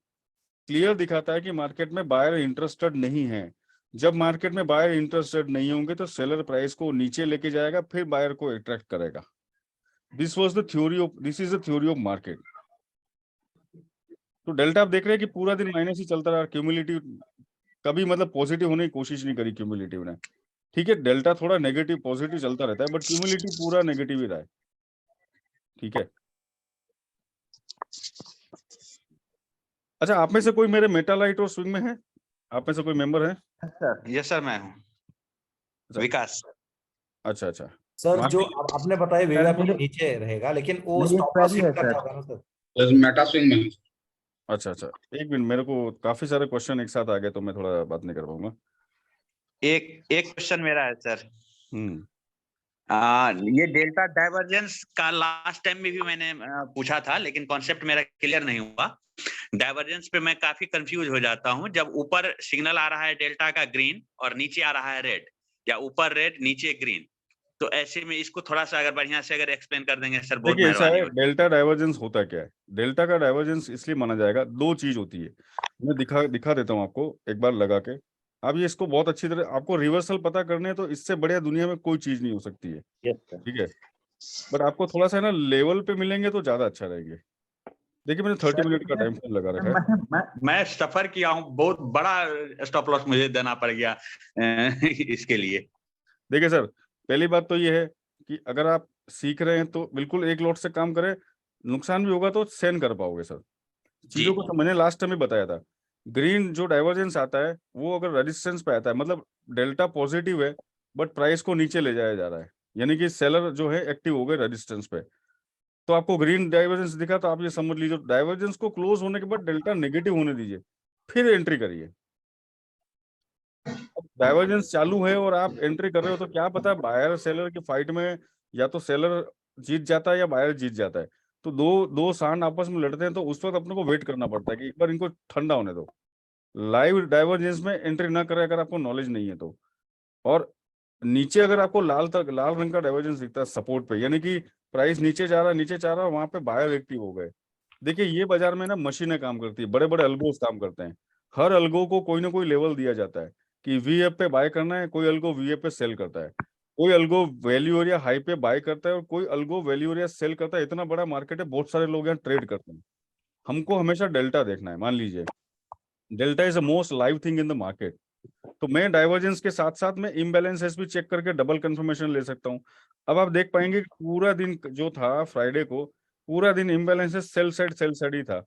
क्लियर दिखाता है कि मार्केट में बायर इंटरेस्टेड नहीं है। जब मार्केट में बायर इंटरेस्टेड नहीं होंगे तो सेलर प्राइस को नीचे लेके जाएगा, फिर बायर को अट्रैक्ट करेगा। This is the theory of market. तो डेल्टा आप देख रहे हैं कि पूरा दिन माइनस ही चलता रहा, क्यूमुलेटिव कभी मतलब पॉजिटिव होने की कोशिश नहीं करी क्यूमुलेटिव ने। ठीक है, डेल्टा थोड़ा नेगेटिव पॉजिटिव चलता रहता है बट क्यूमुलेटिव पूरा नेगेटिव ही रहा है, ठीक है। अच्छा, आप में से कोई मेरे मेटालाइट और स्विंग में है? आप में से कोई मेंबर है? सर यस सर, मैं हूँ विकास। अच्छा सर जो आपने बताया वीवेप के नीचे रहेगा, लेकिन वो स्टॉप लॉस हिट करता होगा ना सर? मेटा स्विंग में। अच्छा, एक मिनट, मेरे को काफी सारे क्वेश्चन एक साथ आ गए तो मैं थोड़ा बात नहीं कर पाऊंगा। एक क्वेश्चन मेरा है सर। हम्म, ये डेल्टा डाइवर्जेंस का लास्ट टाइम में भी मैंने पूछा था, लेकिन कॉन्सेप्ट मेरा क्लियर नहीं हुआ। डाइवर्जेंस पे मैं काफी कंफ्यूज हो जाता हूँ। जब ऊपर सिग्नल आ रहा है डेल्टा का ग्रीन और नीचे आ रहा है रेड, या ऊपर रेड नीचे ग्रीन, तो ऐसे में इसको थोड़ा सा अगर बढ़िया से अगर एक्सप्लेन कर देंगे सर, बहुत देखिए ऐसा मेहरबानी है, होगी। डेल्टा डाइवर्जेंस होता क्या है? डेल्टा का डाइवर्जेंस इसलिए माना जाएगा, दो चीज होती है। मैं दिखा देता हूँ आपको एक बार लगा के। अब ये इसको बहुत अच्छी तरह आपको रिवर्सल पता करने हैं तो इससे बढ़िया दुनिया में कोई चीज नहीं हो सकती है, ठीक है। बट आपको थोड़ा सा ना लेवल पे मिलेंगे तो ज्यादा अच्छा रहेंगे। देखिए मैंने 30 मिनट का टाइम फ्रेम लगा रखा है। मैं सफर किया हूँ, बहुत बड़ा स्टॉप लॉस मुझे देना पड़ गया इसके लिए। देखिए सर, पहली बात तो ये है कि अगर आप सीख रहे हैं तो बिल्कुल एक लॉट से काम करें, नुकसान भी होगा तो सहन कर पाओगे सर। चीजों को मैंने लास्ट टाइम भी बताया था, ग्रीन जो डाइवर्जेंस आता है वो अगर रेजिस्टेंस पे आता है, मतलब डेल्टा पॉजिटिव है बट प्राइस को नीचे ले जाया जा रहा है, यानी कि सेलर जो है एक्टिव हो गए रेजिस्टेंस पे, तो आपको ग्रीन डाइवर्जेंस दिखा तो आप ये समझ लीजिए डाइवर्जेंस को क्लोज होने के बाद डेल्टा नेगेटिव होने दीजिए, फिर एंट्री करिए। डाइवर्जेंस चालू है और आप एंट्री कर रहे हो तो क्या पता बायर सेलर की फाइट में या तो सेलर जीत जाता है या बायर जीत जाता है, तो दो सांड आपस में लड़ते हैं तो उस वक्त अपने को वेट करना पड़ता है कि एक बार इनको ठंडा होने दो। लाइव डाइवर्जेंस में एंट्री ना करें अगर आपको नॉलेज नहीं है तो। और नीचे अगर आपको लाल रंग का डाइवर्जेंस दिखता है सपोर्ट पे, यानी कि प्राइस नीचे जा रहा है, वहां पे बायर एक्टिव हो गए। देखिए ये बाजार में ना मशीनें काम करती है, बड़े बड़े अल्गोस काम करते हैं। हर अल्गो को कोई ना कोई लेवल दिया जाता है कि वीएफ पे बाय करना है, कोई अल्गो वीएफ पे सेल करता है, कोई अल्गो वैल्यू एरिया हाई पे बाय करता है और कोई अल्गो वैल्यू एरिया सेल करता है। इतना बड़ा मार्केट है, बहुत सारे लोग यहाँ ट्रेड करते हैं। हमको हमेशा डेल्टा देखना है। मान लीजिए delta is the most live thing in the market, तो मैं डाइवर्जेंस के साथ साथ में इम्बैलेंसेस भी चेक करके डबल कंफर्मेशन ले सकता हूँ। अब आप देख पाएंगे कि पूरा दिन जो था फ्राइडे को, पूरा दिन इम्बैलेंसेस सेल साइड ही था।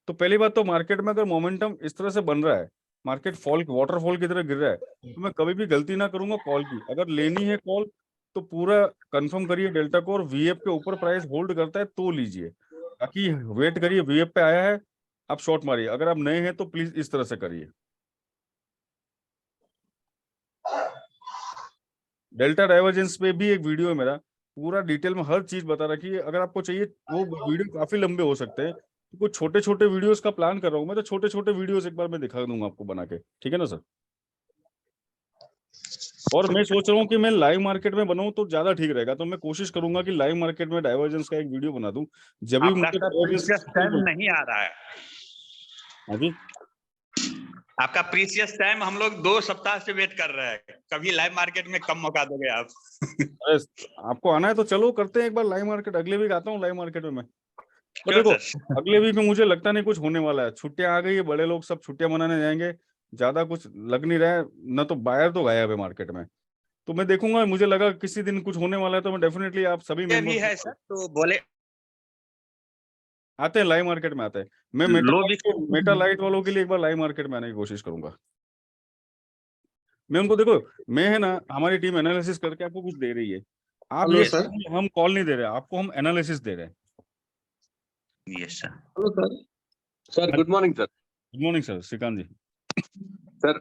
तो पहली बात तो मार्केट में अगर मोमेंटम इस तरह से बन रहा है, मार्केट वाटरफॉल की तरह गिर रहा है, तो मैं कभी भी गलती ना करूंगा कॉल की। अगर लेनी है कॉल तो पूरा कंफर्म करिए डेल्टा को, और वीएफ के ऊपर प्राइस होल्ड करता है तो लीजिए, बाकी वेट करिए वीएफ पे आया है आप शॉर्ट मारिए। अगर आप नए हैं तो प्लीज इस तरह से करिए। डेल्टा डाइवर्जेंस पे भी एक वीडियो है मेरा, पूरा डिटेल में हर चीज बता रखी है। अगर आपको चाहिए वो वीडियो काफी लंबे हो सकते हैं, तो कुछ छोटे छोटे वीडियोस का प्लान कर रहा हूँ मैं, तो छोटे छोटे वीडियोस एक बार मैं दिखा दूंगा आपको बना के, ठीक है ना सर। और मैं सोच रहा हूँ कि मैं लाइव मार्केट में बनाऊं तो ज्यादा ठीक रहेगा, तो मैं कोशिश करूंगा कि लाइव मार्केट में डाइवर्जेंस का एक वीडियो बना दूं जब भी मुझे नहीं आ रहा है। हाँ जी आपका प्रीसियस टाइम हम लोग 2 सप्ताह से वेट कर रहे हैं, कभी लाइव मार्केट में कब मौका दोगे आप? अरे आपको आना है तो चलो करते हैं एक बार लाइव मार्केट। अगले वीक आता हूँ लाइव मार्केट में मैं। पर क्यों देखो सर? अगले वीक में मुझे लगता नहीं कुछ होने वाला है, छुट्टियां आ गई है, बड़े लोग सब छुट्टियां मनाने जाएंगे, ज्यादा कुछ लग नहीं रहा है। न तो बायर तो गायब है मार्केट में, तो मैं देखूंगा, मुझे लगा किसी दिन कुछ होने वाला है तो मैं डेफिनेटली आप सभी ये भी मेंबर्स है सर, तो बोले आते हैं लाइव मार्केट में आते हैं। मैं मेटा लाइट वालों के लिए एक बार लाइव मार्केट में आने की कोशिश करूंगा। मैं उनको देखो, मैं है ना, हमारी टीम एनालिसिस करके आपको कुछ दे रही है, आप हेलो ये सर। हम कॉल नहीं दे रहे, आपको हम एनालिसिस दे रहे हैं। Yes sir. Hello sir. Sir good morning sir. Good morning sir, Shrikant ji. Sir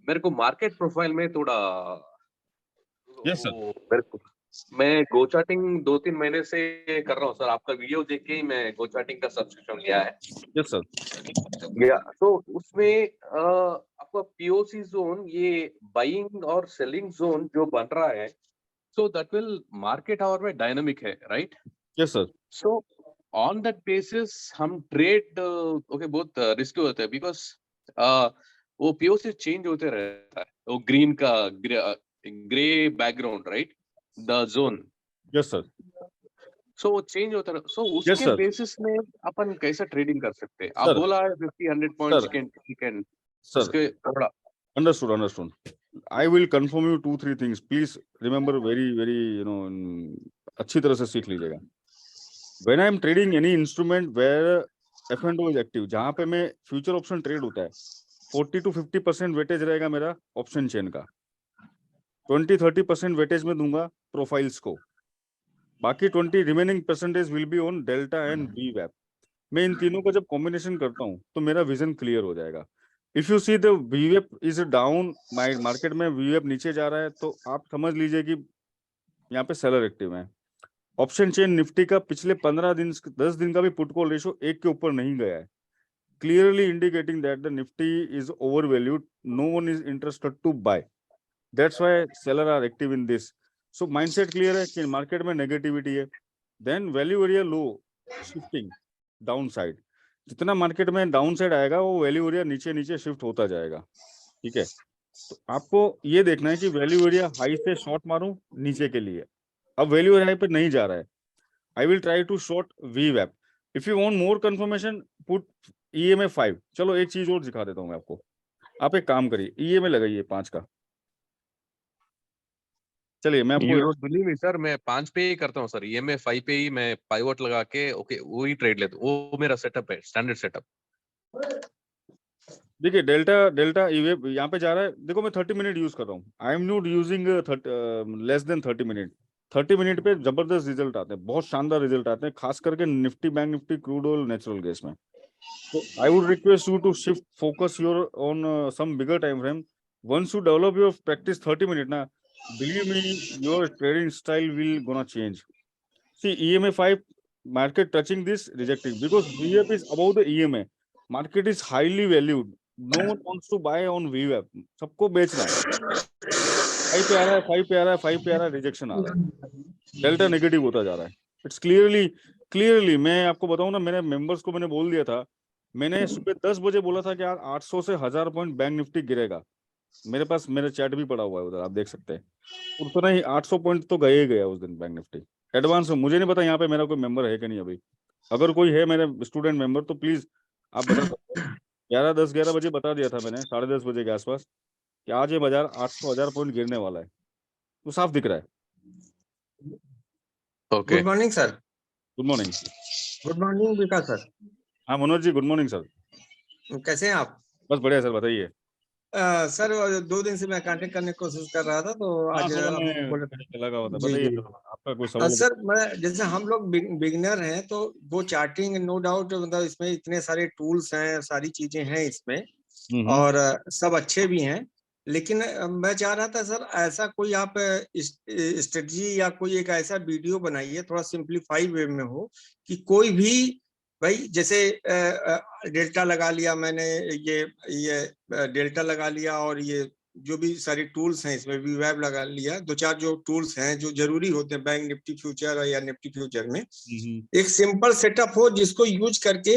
मेरे को मार्केट प्रोफाइल में थोड़ा यस सर। मेरे को मैं गो चार्टिंग 2-3 महीने से कर रहा हूँ सर। आपका वीडियो देख के ही मैं गो चार्टिंग का सब्सक्रिप्शन लिया है। Yes sir. या तो उसमें आपका पीओसी जोन, ये बाइंग और सेलिंग जोन जो बन रहा है, so that will market hour में डायनामिक है, right? Yes sir. So on that basis हम ट्रेड ओके बहुत रिस्क होता है, बिकॉज वो पीओसी चेंज होते रहता है। वो ग्रीन का grey background, right, the zone. Yes sir. So वो चेंज होता है। सो Yes, उसके sir. बेसिस में अपन कैसा ट्रेडिंग कर सकते हैं? आप Sir. बोला है 50-100 पॉइंट्स Sir. कैन Sir, उसके थोड़ा understood. I will confirm you 2-3 things. Please remember very, अच्छी तरह से सीख लीजिएगा। When I am trading any instrument where F&O is active, जहाँ पे मैं फ्यूचर ऑप्शन ट्रेड होता है, 40 to 50% वेटेज रहेगा मेरा ऑप्शन चेन का, 20-30% वेटेज में दूंगा प्रोफाइल्स को, बाकी 20 remaining percentage will be on delta and वीवैप। मैं इन तीनों का जब कॉम्बिनेशन करता हूँ तो मेरा विजन क्लियर हो जाएगा। इफ यू सी द वीवेप इज डाउन, मार्केट में वीवेप नीचे जा रहा है, तो आप समझ लीजिए कि यहाँ पे सेलर एक्टिव है। ऑप्शन चेन निफ्टी का पिछले 15 दिन 10 दिन का भी पुट कॉल रेशो 1 के ऊपर नहीं गया है, clearly indicating that the Nifty is over valued, no one is interested to buy, that's why seller are active in this. So mindset clear है कि मार्केट में नेगेटिविटी है, then value area low shifting down side, जितना market में down side आएगा वो value area नीचे नीचे शिफ्ट होता जाएगा। ठीक है, तो आपको ये देखना है कि वैल्यू एरिया हाई से शॉर्ट मारूं नीचे के लिए। अब वैल्यू एरिया पे नहीं जा रहा है, I will try to short वीवैप। If you want more confirmation put EMA 5। चलो एक चीज और दिखा देता हूँ मैं आपको, आप एक काम करिए, EMA लगाइए 5 का। चलिए मैं यू आपको डोंट बिलीव मी सर, मैं 5 पे ही करता हूँ सर। EMA 5 पे ही मैं पाइवट लगा के ओके वही ट्रेड लेता हूँ। वो मेरा सेटअप है, स्टैंडर्ड सेटअप। देखिए डेल्टा ईवेप यहाँ पे जा रहा है, देखो मैं 30 मिनट यूज कर रहा हूँ, आई am not using less than 30 minute. 30 minute पे जबरदस्त रिजल्ट आते हैं, बहुत शानदार रिजल्ट आते हैं, खास करके Nifty, bank Nifty, crude oil, natural gas में। तो I would request you to shift focus your on some bigger time frame. Once you develop your practice 30 minute ना, believe me your trading style will gonna change. See EMA 5 market touching this rejecting because VWAP is above the EMA. Market is highly valued. No one wants to buy on VWAP. सबको बेचना है। 5 पे आ रहा है, 5 पे आ रहा है, 5 पे आ रहा है, रिजेक्शन आ रहा है, डेल्टा नेगेटिव होता जा रहा है। इट्स क्लियरली मैं आपको बताऊं ना, मेरे मेंबर्स को मैंने बोल दिया था, मैंने सुबह 10 बजे बोला था कि यार 800 से 1000 पॉइंट बैंक निफ्टी गिरेगा। मेरे पास मेरा चैट भी पड़ा हुआ है उधर, आप देख सकते हैं। उतना ही 800 पॉइंट तो गए ही गया उस दिन बैंक निफ्टी एडवांस में। मुझे नहीं पता यहाँ पे मेरा कोई मेंबर है कि नहीं अभी, अगर कोई है मेरे स्टूडेंट मेंबर तो प्लीज आप बता सकते हैं। 11 बजे बता दिया था मैंने, 10:30 बजे के आसपास, कि आज ये बाजार 800-1000 पॉइंट गिरने वाला है, तो साफ दिख रहा है। Okay, good morning sir. Good morning. Good morning Vikas sir. हाँ Manoj ji, good morning sir. कैसे हैं आप? बस बढ़िया सर, बताइए। सर 2 दिन से मैं कांटेक्ट करने की कोशिश कर रहा था, तो आज आप बोले थे। लगा हुआ था, जी बताइए जी। आपका कोई सवाल। सर मैं जैसे हम लोग बिगिनर हैं, तो वो चार्टिंग नो डाउट, मतलब इसमें इतने सारे टूल्स हैं, सारी चीजें हैं इसमें, और सब अच्छे भी हैं, लेकिन मैं चाह रहा था सर ऐसा कोई आप स्ट्रेटजी या कोई एक ऐसा वीडियो बनाइए थोड़ा सिंप्लीफाई वे में हो, कि कोई भी भाई जैसे डेल्टा लगा लिया मैंने, ये डेल्टा लगा लिया, और ये जो भी सारी टूल्स हैं इसमें वीवैप लगा लिया, 2-4 जो टूल्स हैं जो जरूरी होते हैं बैंक निफ्टी फ्यूचर या निफ्टी फ्यूचर में, एक सिंपल सेटअप हो जिसको यूज करके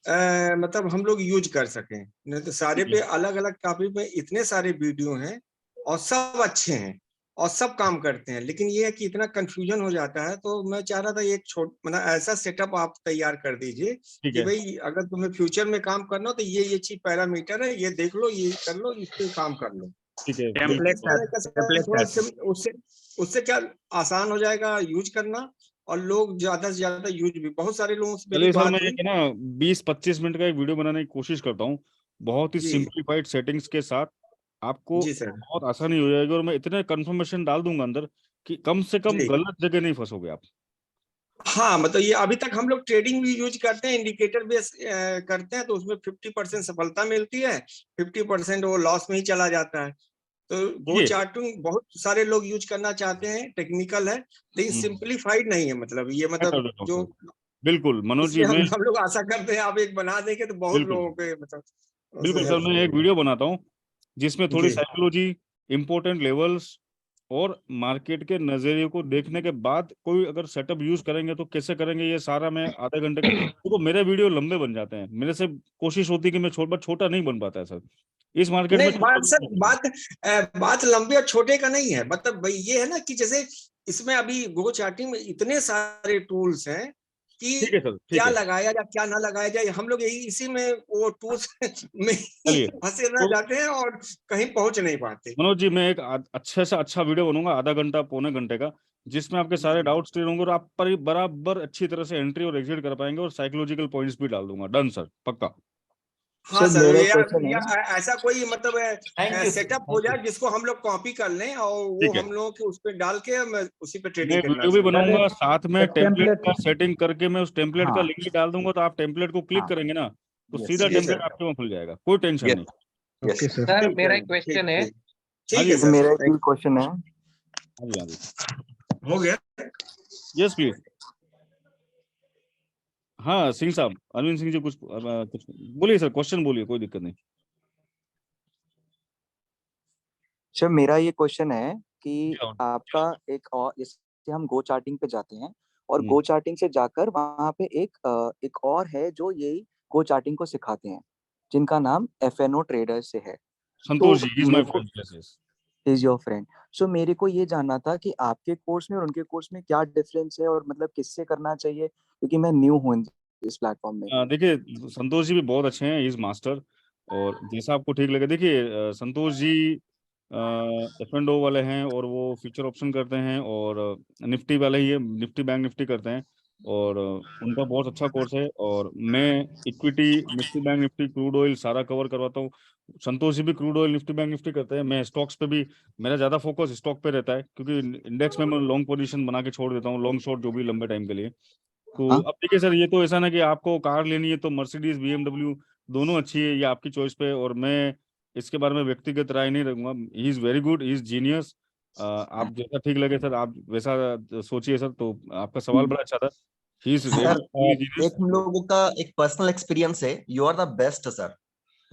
मतलब हम लोग यूज कर सकें। नहीं तो सारे पे अलग अलग टॉपिक पे इतने सारे वीडियो हैं और सब अच्छे हैं और सब काम करते हैं, लेकिन ये है कि इतना कंफ्यूजन हो जाता है। तो मैं चाह रहा था एक मतलब ऐसा सेटअप आप तैयार कर दीजिए ठीक कि है। भाई अगर तुम्हें फ्यूचर में काम करना हो तो ये चीज पैरामीटर है, ये देख लो, ये कर लो, इस पे काम कर लो। ठीक है, टेम्पलेट थोड़ा उससे क्या आसान हो जाएगा यूज करना, और लोग ज्यादा से ज्यादा यूज भी, बहुत सारे लोगों से मेरी चलिए सर, बात मैं हुई। एक ना 20-25 मिनट का एक वीडियो बनाने की कोशिश करता हूँ, बहुत ही जी सिंप्लीफाइड सेटिंग्स के साथ। आपको जी सर। बहुत आसानी हो जाएगी और मैं इतने कंफर्मेशन डाल दूंगा अंदर कि कम से कम जी गलत जगह नहीं फंसोगे आप। हाँ, मतलब ये अभी तक हम लोग ट्रेडिंग भी यूज करते हैं, इंडिकेटर बेस करते हैं, तो उसमें 50% सफलता मिलती है, 50% वो लॉस में ही चला जाता है। तो गो ये चार्टिंग बहुत सारे लोग यूज करना चाहते हैं, टेक्निकल है लेकिन सिंप्लीफाइड नहीं है। मतलब ये मैं कर मतलब देता हूँ जो, सर। बिल्कुल मनोज जी, इसलिए मैं हम लोग आशा करते हैं आप एक बना देंगे तो बहुत बिल्कुल लोगों के मतलब उससे बिल्कुल सर, हेल्प मैं एक होगी। वीडियो बनाता हूँ जिसमें थोड़ी जी साइकोलॉजी, इंपॉर्टेंट लेवल्स और मार्केट के नजरिए को देखने के बाद कोई अगर सेटअप यूज करेंगे तो कैसे करेंगे, ये सारा मैं आधे घंटे का, देखो मेरे वीडियो लंबे बन जाते हैं, मेरे से कोशिश होती है कि मैं छोटा नहीं बन पाता है सर, इस मार्केट में नहीं, छोटा बात सर, बात लंबे और छोटे का नहीं है। मतलब भाई ये है ना कि जैसे इसमें अभी गो चार्टिंग में इतने सारे टूल्स हैं कि ठीक है सर, ठीक क्या है। लगाया जाए क्या ना लगाया जाए, हम लोग यही इसी में वो टूल्स में ही चलिए फंसे रह तो जाते हैं और कहीं पहुंच नहीं पाते। मनोज जी, मैं एक अच्छे से अच्छा वीडियो बनूंगा, आधा घंटा पौने घंटे का, जिसमें आपके सारे जी डाउट्स क्लियर होंगे और आप पर बराबर अच्छी तरह से एंट्री और एग्जिट कर पाएंगे, और साइकोलॉजिकल पॉइंट्स भी डाल दूंगा। डन सर, पक्का। हाँ सर सर, मेरा क्वेश्चन या है। ऐसा कोई मतलब थैंक यू सेटअप हो थैंक यू। जाए जिसको हम लोग कॉपी कर लें और वो ठीक है, हम लोगों के उस पर डाल के मैं उसी पे मैं ट्रेडिंग करना वीडियो भी शुरू सर करूँ। बनाऊंगा, साथ में एक टेम्पलेट टेम्पलेट। का सेटिंग करके मैं उस टेम्पलेट का हाँ लिंक भी डाल दूंगा, तो आप टेम्पलेट को क्लिक हाँ करेंगे ना तो यस सीधा जी यस टेम्पलेट सर। आपके वहाँ खुल जाएगा, कोई टेंशन यस नहीं। Yes okay sir. सर ठीक मेरा है, एक क्वेश्चन है। ठीक हाँ ठीक जी, है सर सर, मेरा एक क्वेश्चन है। हाँ जी, हाँ जी, हो गया। Yes please. हाँ सिंह साहब, अरविंद सिंह जी, कुछ बोलिए सर, क्वेश्चन बोलिए, कोई दिक्कत नहीं। सर मेरा ये क्वेश्चन है जी कि हाँ। आपका एक और, जैसे हम गो चार्टिंग पे जाते हैं और हम्म, गो चार्टिंग से जाकर वहां पे एक और है जो यही गो चार्टिंग को सिखाते हैं, जिनका नाम FNO ट्रेडर से है। संतोष तो जी इज माय मेरे को friend, yes yes. Is your friend. So मेरे को ये जानना था कि आपके कोर्स में और उनके कोर्स में क्या डिफरेंस है और मतलब किससे करना चाहिए, क्योंकि मैं न्यू हूँ इस प्लेटफॉर्म में। देखिए, संतोष जी भी बहुत अच्छे हैं, इज मास्टर, और जैसा आपको ठीक लगे। देखिए संतोष जी F&O वाले हैं और वो फ्यूचर ऑप्शन करते हैं, और निफ्टी वाले ही है, निफ्टी बैंक निफ्टी करते हैं, और उनका बहुत अच्छा कोर्स है। और मैं equity, Nifty bank Nifty, crude oil सारा कवर करवाता हूँ। संतोष जी भी crude oil, Nifty bank Nifty करते हैं। मैं स्टॉक्स पे भी, मेरा ज्यादा फोकस स्टॉक पे रहता है, क्योंकि इंडेक्स में मैं लॉन्ग पोजीशन बना के छोड़ देता हूँ, लॉन्ग शॉर्ट जो भी लंबे टाइम के लिए। तो हाँ अब देखिए सर, ये तो ऐसा ना कि आपको कार लेनी है तो मर्सिडीज BMW दोनों अच्छी है, ये आपकी चॉइस पे, और मैं इसके बारे में व्यक्तिगत राय नहीं रखूंगा। He is very good, he is genius. आप जैसा ठीक लगे सर, आप वैसा सोचिए सर। तो आपका सवाल बड़ा अच्छा था, ही इज सर रियली एक जीनियस। हम लोगों का एक पर्सनल एक्सपीरियंस है, you are the best sir.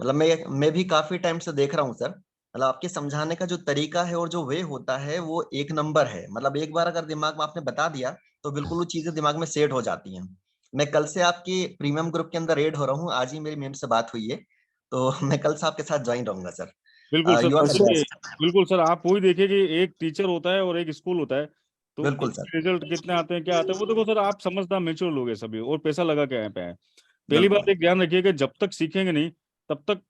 मतलब मैं भी काफी टाइम से देख रहा हूँ सर। मतलब आपके समझाने का जो तरीका है और जो वे होता है वो एक नंबर है। मतलब एक बार अगर दिमाग में आपने बता दिया तो बिल्कुल वो चीजें दिमाग में सेट हो जाती हैं। मैं कल से आपके प्रीमियम ग्रुप के अंदर ऐड हो रहा हूँ, आज ही मेरी मैम से बात हुई है, तो मैं कल से आपके साथ ज्वाइन रहूंगा सर। बिल्कुल सर, यू आर द देखिए, बेस्ट। बिल्कुल सर, आप वही देखिए कि एक टीचर होता है और एक स्कूल होता है, तो बिल्कुल सर। इसके रिजल्ट कितने आते हैं, क्या आते हैं, वो देखो सर, आप समझदार मैच्योर लोग हैं सभी, और पैसा लगा के यहाँ पे आए। पहली बात बिल्कुल एक ध्यान रखिए कि जब तक सीखेंगे नहीं तब तक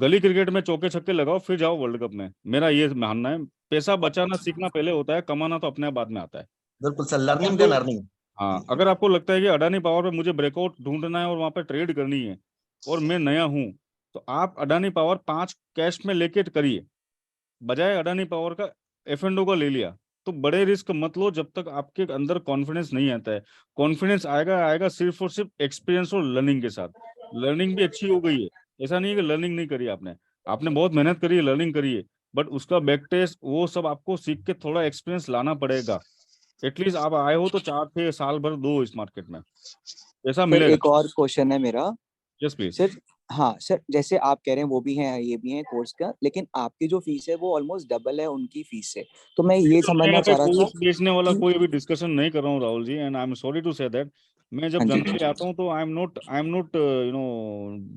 गली क्रिकेट में चौके छक्के लगाओ फिर जाओ वर्ल्ड कप में, मेरा ये मानना है। पैसा बचाना सीखना पहले होता है, कमाना तो अपने आप बाद में आता है। बिल्कुल सर, अगर लर्निंग देन कोई, अर्निंग। हाँ, अगर आपको लगता है कि अडानी पावर पे मुझे ब्रेकआउट ढूंढना है और वहां पे ट्रेड करनी है और मैं नया हूं, तो आप अडानी पावर 5 कैश में लेके करिए, बजाय अडानी पावर का F&O का ले लिया। तो बड़े रिस्क मत लो जब तक आपके अंदर कॉन्फिडेंस नहीं आता है। कॉन्फिडेंस आएगा आएगा सिर्फ और सिर्फ एक्सपीरियंस और लर्निंग के साथ। लर्निंग भी अच्छी हो गई है, ऐसा नहीं है कि लर्निंग नहीं करी आपने, आपने बहुत मेहनत करी है, लर्निंग करी है, बट उसका बैक टेस्ट वो सब आपको सीख के थोड़ा एक्सपीरियंस लाना पड़ेगा। एटलीस्ट आप आए हो तो 4-6 साल भर दो इस मार्केट में, ऐसा सर मिलेगा। एक और क्वेश्चन है मेरा। Yes please. सर हाँ सर, जैसे आप कह रहे हैं वो भी हैं ये भी हैं कोर्स का, लेकिन आपकी जो फीस है वो ऑलमोस्ट डबल है उनकी फीस से। तो मैं ये मैं समझना यहाँ पे चाह रहा था कोर्स बेचने वाला कि कोई भी डिस्कशन नहीं कर रहा हूँ Rahul ji, and I am sorry to say that. मैं जब हाँ जी। जनरली आता हूँ तो I am not you know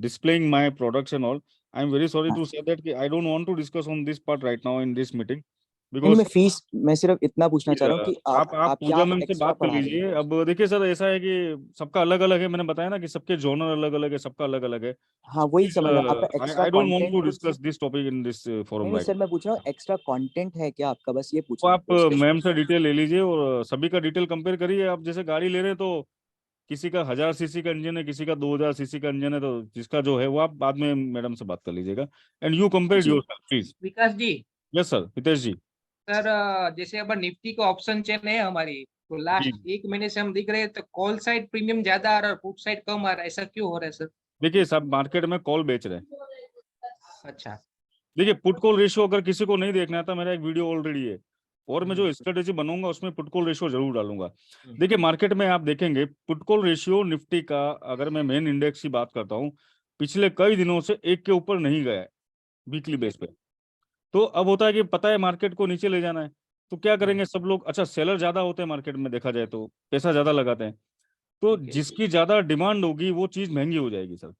displaying my products and all. I am very sorry to say that कि I don't want to discuss on this part right now in this meeting नहीं, मैं because fees, मैं सिर्फ इतना पूछना चाह रहा हूँ कि आप क्या पूजा मैम से एक्स्ट्रा बात कर पढ़ा रहे हैं? लीजिए। अब देखिए सर, ऐसा है कि सबका अलग अलग है, मैंने बताया ना कि सबके जॉनर अलग अलग है, सबका अलग अलग है। हाँ, वही समझ रहा हूँ। आपका extra I don't want content to कुछ? Discuss this topic in this नहीं फोरम नहीं राइट। सर, मैं पूछ रहा हूँ एक्स्ट्रा कंटेंट है क्या आपका, बस ये पूछ तो रहा आप हूँ उसके। मैम से डिटेल ले लीजिए और सभी का डिटेल कंपेयर करिए। आप जैसे गाड़ी ले रहे हैं तो किसी का 1000 सीसी का इंजन है, किसी का 2000 सीसी का इंजन है, तो जिसका जो है वो आप बाद में मैडम से बात कर लीजिएगा। एंड यू कंपेयर जी। Yourself please. Vikas ji, yes sir, Hitesh ji. Sir जैसे अब निफ्टी का ऑप्शन चेन है हमारी, तो लास्ट जी। 1 महीने से हम दिख रहे हैं तो कॉल साइड प्रीमियम ज्यादा आ रहा है और पुट साइड कम आ रहा है, ऐसा क्यों हो रहा है सर? देखिए सब मार्केट में कॉल बेच रहे हैं। अच्छा। देखिए पुट कॉल रेशियो अगर किसी को नहीं देखना था, मेरा एक वीडियो ऑलरेडी है और मैं जो स्ट्रेटेजी बनूंगा उसमें पुट कॉल रेशियो जरूर डालूंगा। देखिए मार्केट में आप देखेंगे पुट कॉल रेशियो निफ्टी का, अगर मैं मेन इंडेक्स की बात करता हूँ, पिछले कई दिनों से 1 के ऊपर नहीं गया है वीकली बेस पे। तो अब होता है कि पता है मार्केट को नीचे ले जाना है, तो क्या करेंगे सब लोग? अच्छा, सेलर ज्यादा होते हैं मार्केट में, देखा जाए तो पैसा ज्यादा लगाते हैं, तो ठीक है। जिसकी ज्यादा डिमांड होगी वो चीज महंगी हो जाएगी सर।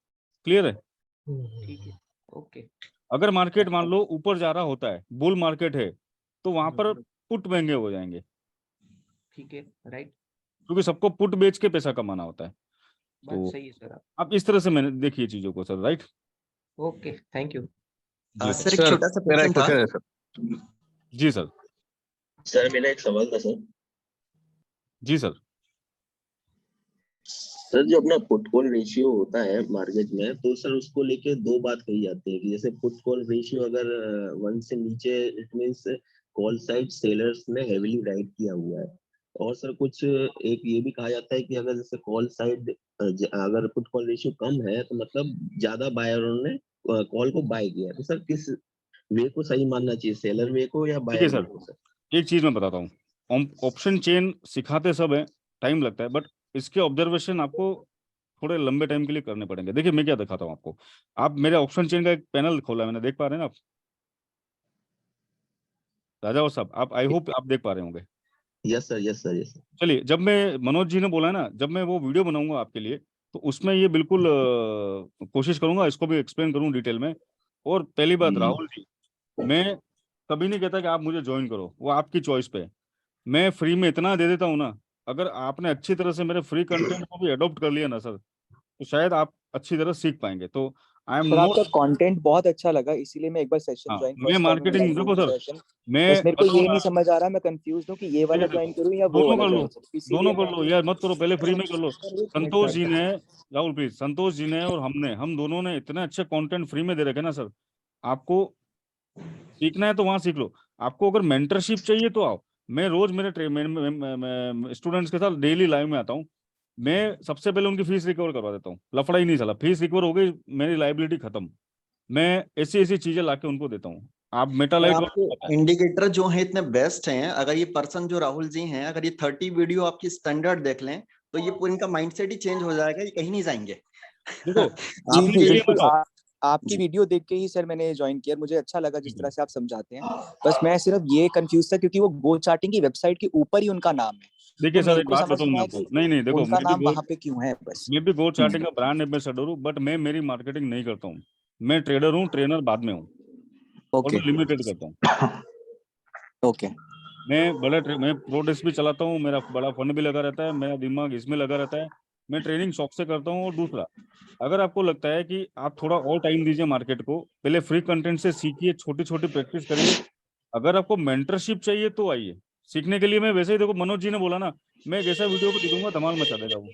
क्लियर है? ठीक है, ओके। अगर मार्केट मान लो ऊपर जा रहा होता है, बुल मार्केट है, तो वहां पर पुट महंगे हो जाएंगे, ठीक है, राइट, क्योंकि सबको पुट बेच के पैसा कमाना होता है। बात तो सही है सर। आप इस तरह से मैंने देखिए चीजों को sir, right? Okay, thank you. जी सर एक छोटा सा मेरा क्वेश्चन एक था। क्वेश्चन है सर। जी सर। सर मेरा एक सवाल था सर। जी सर। सर जो अपना पुट कॉल रेशियो होता है मार्केट में, तो सर उसको लेके दो बात कही जाती है कि जैसे पुट कॉल रेशियो अगर 1 से नीचे, it means call side sellers ने हेवीली राइट किया हुआ है, और सर कुछ एक ये भी कहा जाता है कि अगर जैसे कॉल साइड अगर पुट कॉल रेशियो कम है तो मतलब ज्यादा बायरों ने कॉल को बाय किया। तो सर किस वे को सही मानना चाहिए, सेलर वे को या देखिए बायर वे सर, को? सर एक चीज मैं बताता हूँ, ऑप्शन चेन सिखाते सब है, टाइम लगता है, बट इसके ऑब्जर्वेशन आपको थोड़े लंबे टाइम के लिए करने पड़ेंगे। देखिए मैं क्या दिखाता हूँ आपको, आप मेरे ऑप्शन चेन का एक पैनल खोला है मैंने, देख पा रहे हैं ना आप राजा और साहब? आप आई होप आप देख पा रहे होंगे। Yes sir, yes sir, yes sir. चलिए, जब मैं मनोज जी ने बोला है ना, जब मैं वो वीडियो बनाऊंगा आपके लिए, तो उसमें ये बिल्कुल कोशिश करूंगा इसको भी एक्सप्लेन करूं डिटेल में। और पहली बात राहुल जी, मैं कभी नहीं कहता कि आप मुझे ज्वाइन करो, वो आपकी चॉइस पे है। मैं फ्री में इतना दे देता हूँ ना, अगर आपने अच्छी तरह से मेरे फ्री कंटेंट को भी अडॉप्ट कर लिया ना सर, तो शायद आप अच्छी तरह सीख पाएंगे। तो आई एम सर आपका नॉट, कंटेंट बहुत अच्छा लगा, इसीलिए मैं एक बार सेशन हाँ ज्वाइन, मैं फर्स्ट टाइम मार्केटिंग, देखो सर, सेशन। मैं बस मेरे को ये बताऊंगा, नहीं समझ आ रहा, मैं कंफ्यूज हूँ कि ये वाला देखिए ज्वाइन करूँ या वो दोनों वाला कर लो, ज्वाइन करूँ, दोनों इसीलिए कर लो यार, मत करो, पहले फ्री में कर लो। संतोष जी मैं ने, राहुल प्लीज, संतोष जी ने और हम दोनों ने इतने अच्छे कंटेंट फ्री में दे रखे ना सर। आपको सीखना है तो वहां सीख लो, आपको अगर मेंटरशिप चाहिए तो आओ। मैं रोज मेरे स्टूडेंट्स के साथ डेली लाइव में आता हूँ। मैं सबसे पहले उनकी फीस रिकवर करवा देता हूँ, लफड़ा ही नहीं चला, फीस रिकवर हो गई, मेरी लाइबिलिटी खत्म। मैं ऐसी ऐसी चीजें लाके उनको देता हूँ। आप मेटालाइट आपके इंडिकेटर जो है इतने बेस्ट हैं, अगर ये पर्सन जो राहुल जी हैं, अगर ये 30 वीडियो आपकी स्टैंडर्ड देख लें तो ये पूरी इनका माइंडसेट ही चेंज हो जाएगा, ये कहीं नहीं जाएंगे। देखो जी आपने जी वीडियो बिल्कुल, बताओ, आपकी वीडियो देख के ही सर मैंने ज्वाइन किया, मुझे अच्छा लगा जिस तरह से आप समझाते हैं। बस मैं सिर्फ ये कंफ्यूज था क्योंकि वो गो चार्टिंग की वेबसाइट के ऊपर ही उनका नाम है, देखिए तो सर मेरे एक को बात समझ बताऊं नहीं मैं आया आपको, कि नहीं देखो, उनका नाम वहां पे क्यों है। बस मैं भी गो चार्टिंग का ब्रांड एम्बेसडर हूँ, बट मैं मेरी मार्केटिंग नहीं करता हूँ। मैं ट्रेडर हूँ, ट्रेनर बाद में हूँ, और ओके मैं लिमिटेड करता हूँ। ओके मैं प्रो डेस्क भी चलाता हूँ, मेरा बड़ा फंड भी लगा रहता है, मेरा दिमाग इसमें लगा रहता है। मैं ट्रेनिंग शौक से करता हूँ। और दूसरा, अगर आपको लगता है कि आप थोड़ा और टाइम दीजिए मार्केट को, पहले फ्री कंटेंट से सीखिए, छोटी छोटी प्रैक्टिस करिए। अगर आपको मेंटरशिप चाहिए तो आइए सीखने के लिए। मैं वैसे ही, देखो मनोज जी ने बोला ना, मैं एक ऐसा वीडियो को दे दूंगा, धमाल मचा देगा वो।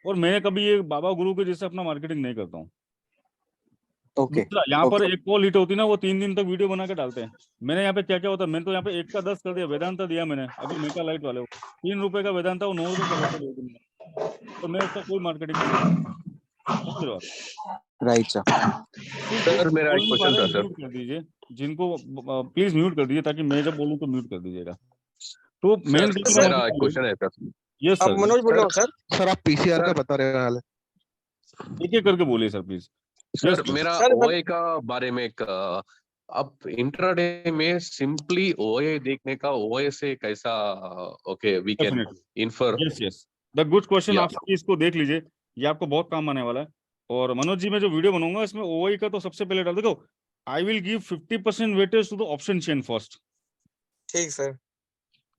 और मैं कभी ये बाबा गुरु के जैसे अपना मार्केटिंग नहीं करता हूँ। ओके दूसरा, यहाँ पर ओके एक कॉल हिट होती ना, वो 3 दिन तक वीडियो बना के डालते हैं। मैंने यहाँ पे क्या क्या होता है, मैंने तो यहाँ पे 1 का 10 कर दिया, वेदांता दिया मैंने। अभी मेटा लाइट वाले हो, 3 रुपए का वेदांता, वो 9 रुपए कर देते 2 दिन में, तो मैं उसका कोई मार्केटिंग नहीं करता। समझ रहे हो आप? Right sir. प्लीज सर जिनको मेरा बोल एक नहीं पा क्वेश्चन रहे था सर। म्यूट कर दीजिए, जिनको प्लीज म्यूट कर दीजिए, ताकि मैं जब बोलूँ तो म्यूट कर दीजिएगा। तो मेन चीज मैं मेरा एक क्वेश्चन है सर। यस अब सर, मनोज बोल रहा हूँ सर। सर आप पीसीआर का सर बता रहे हैं। एक एक करके बोलिए सर प्लीज। यस सर मेरा सर ओए का बारे में एक अब इंट्राडे में सिंपली ओए देखने का, ओए से कैसा okay we can definitely, infer. Yes yes, the good question. Yeah. आप सभी इसको देख लीजिए, ये आपको बहुत काम आने वाला है। और मनोज जी, मैं जो वीडियो बनाऊंगा इसमें ओआई का तो सबसे पहले डाल, देखो I will give 50% weightage to the option chain first, ठीक sir.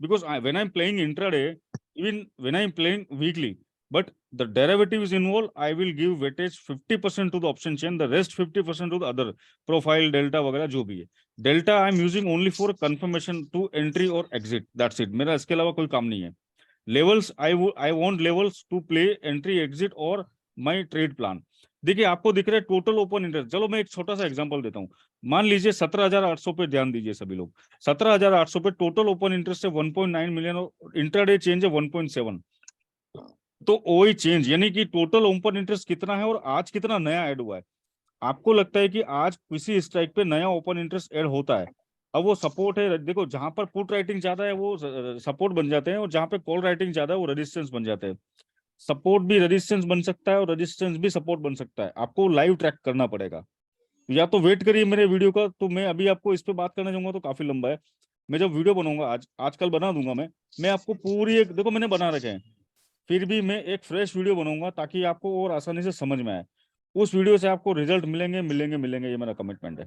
because when I'm playing intraday, even when I'm playing weekly, but the derivatives involved, I will give weightage 50% to the option chain, the rest 50% to the other profile, delta वगैरह जो भी है। Delta I'm using only for confirmation to entry or exit, that's it। मेरा इसके अलावा कोई काम नहीं है। Levels I want levels to play entry, exit और my trade plan। देखिए आपको दिख रहा है टोटल ओपन इंटरेस्ट। चलो मैं एक छोटा सा एग्जांपल देता हूँ। मान लीजिए 17,800 पे ध्यान दीजिए सभी लोग। 17,800 पे टोटल ओपन इंटरेस्ट है 1.9 मिलियन और इंट्राडे चेंज है 1.7। तो ओई चेंज यानी कि टोटल ओपन इंटरेस्ट कितना है और आज कितना नया ऐड हुआ है। आपको लगता है कि आज किसी स्ट्राइक पे नया ओपन इंटरेस्ट ऐड होता है, अब वो सपोर्ट है। देखो जहां पर पुट राइटिंग ज्यादा है वो सपोर्ट बन जाते हैं और जहां पे कॉल राइटिंग ज्यादा है वो रेजिस्टेंस बन जाते हैं। सपोर्ट भी रेजिस्टेंस बन सकता है और रेजिस्टेंस भी सपोर्ट बन सकता है। आपको लाइव ट्रैक करना पड़ेगा, या तो वेट करिए मेरे वीडियो का। तो मैं अभी आपको इस पे बात करना चाहूंगा तो काफी लंबा है। मैं जब वीडियो बनाऊंगा आजकल बना दूंगा मैं आपको पूरी एक, देखो मैंने बना रखे हैं, फिर भी मैं एक फ्रेश वीडियो बनाऊंगा ताकि आपको और आसानी से समझ में आए। उस वीडियो से आपको रिजल्ट मिलेंगे मिलेंगे मिलेंगे, ये मेरा कमिटमेंट है।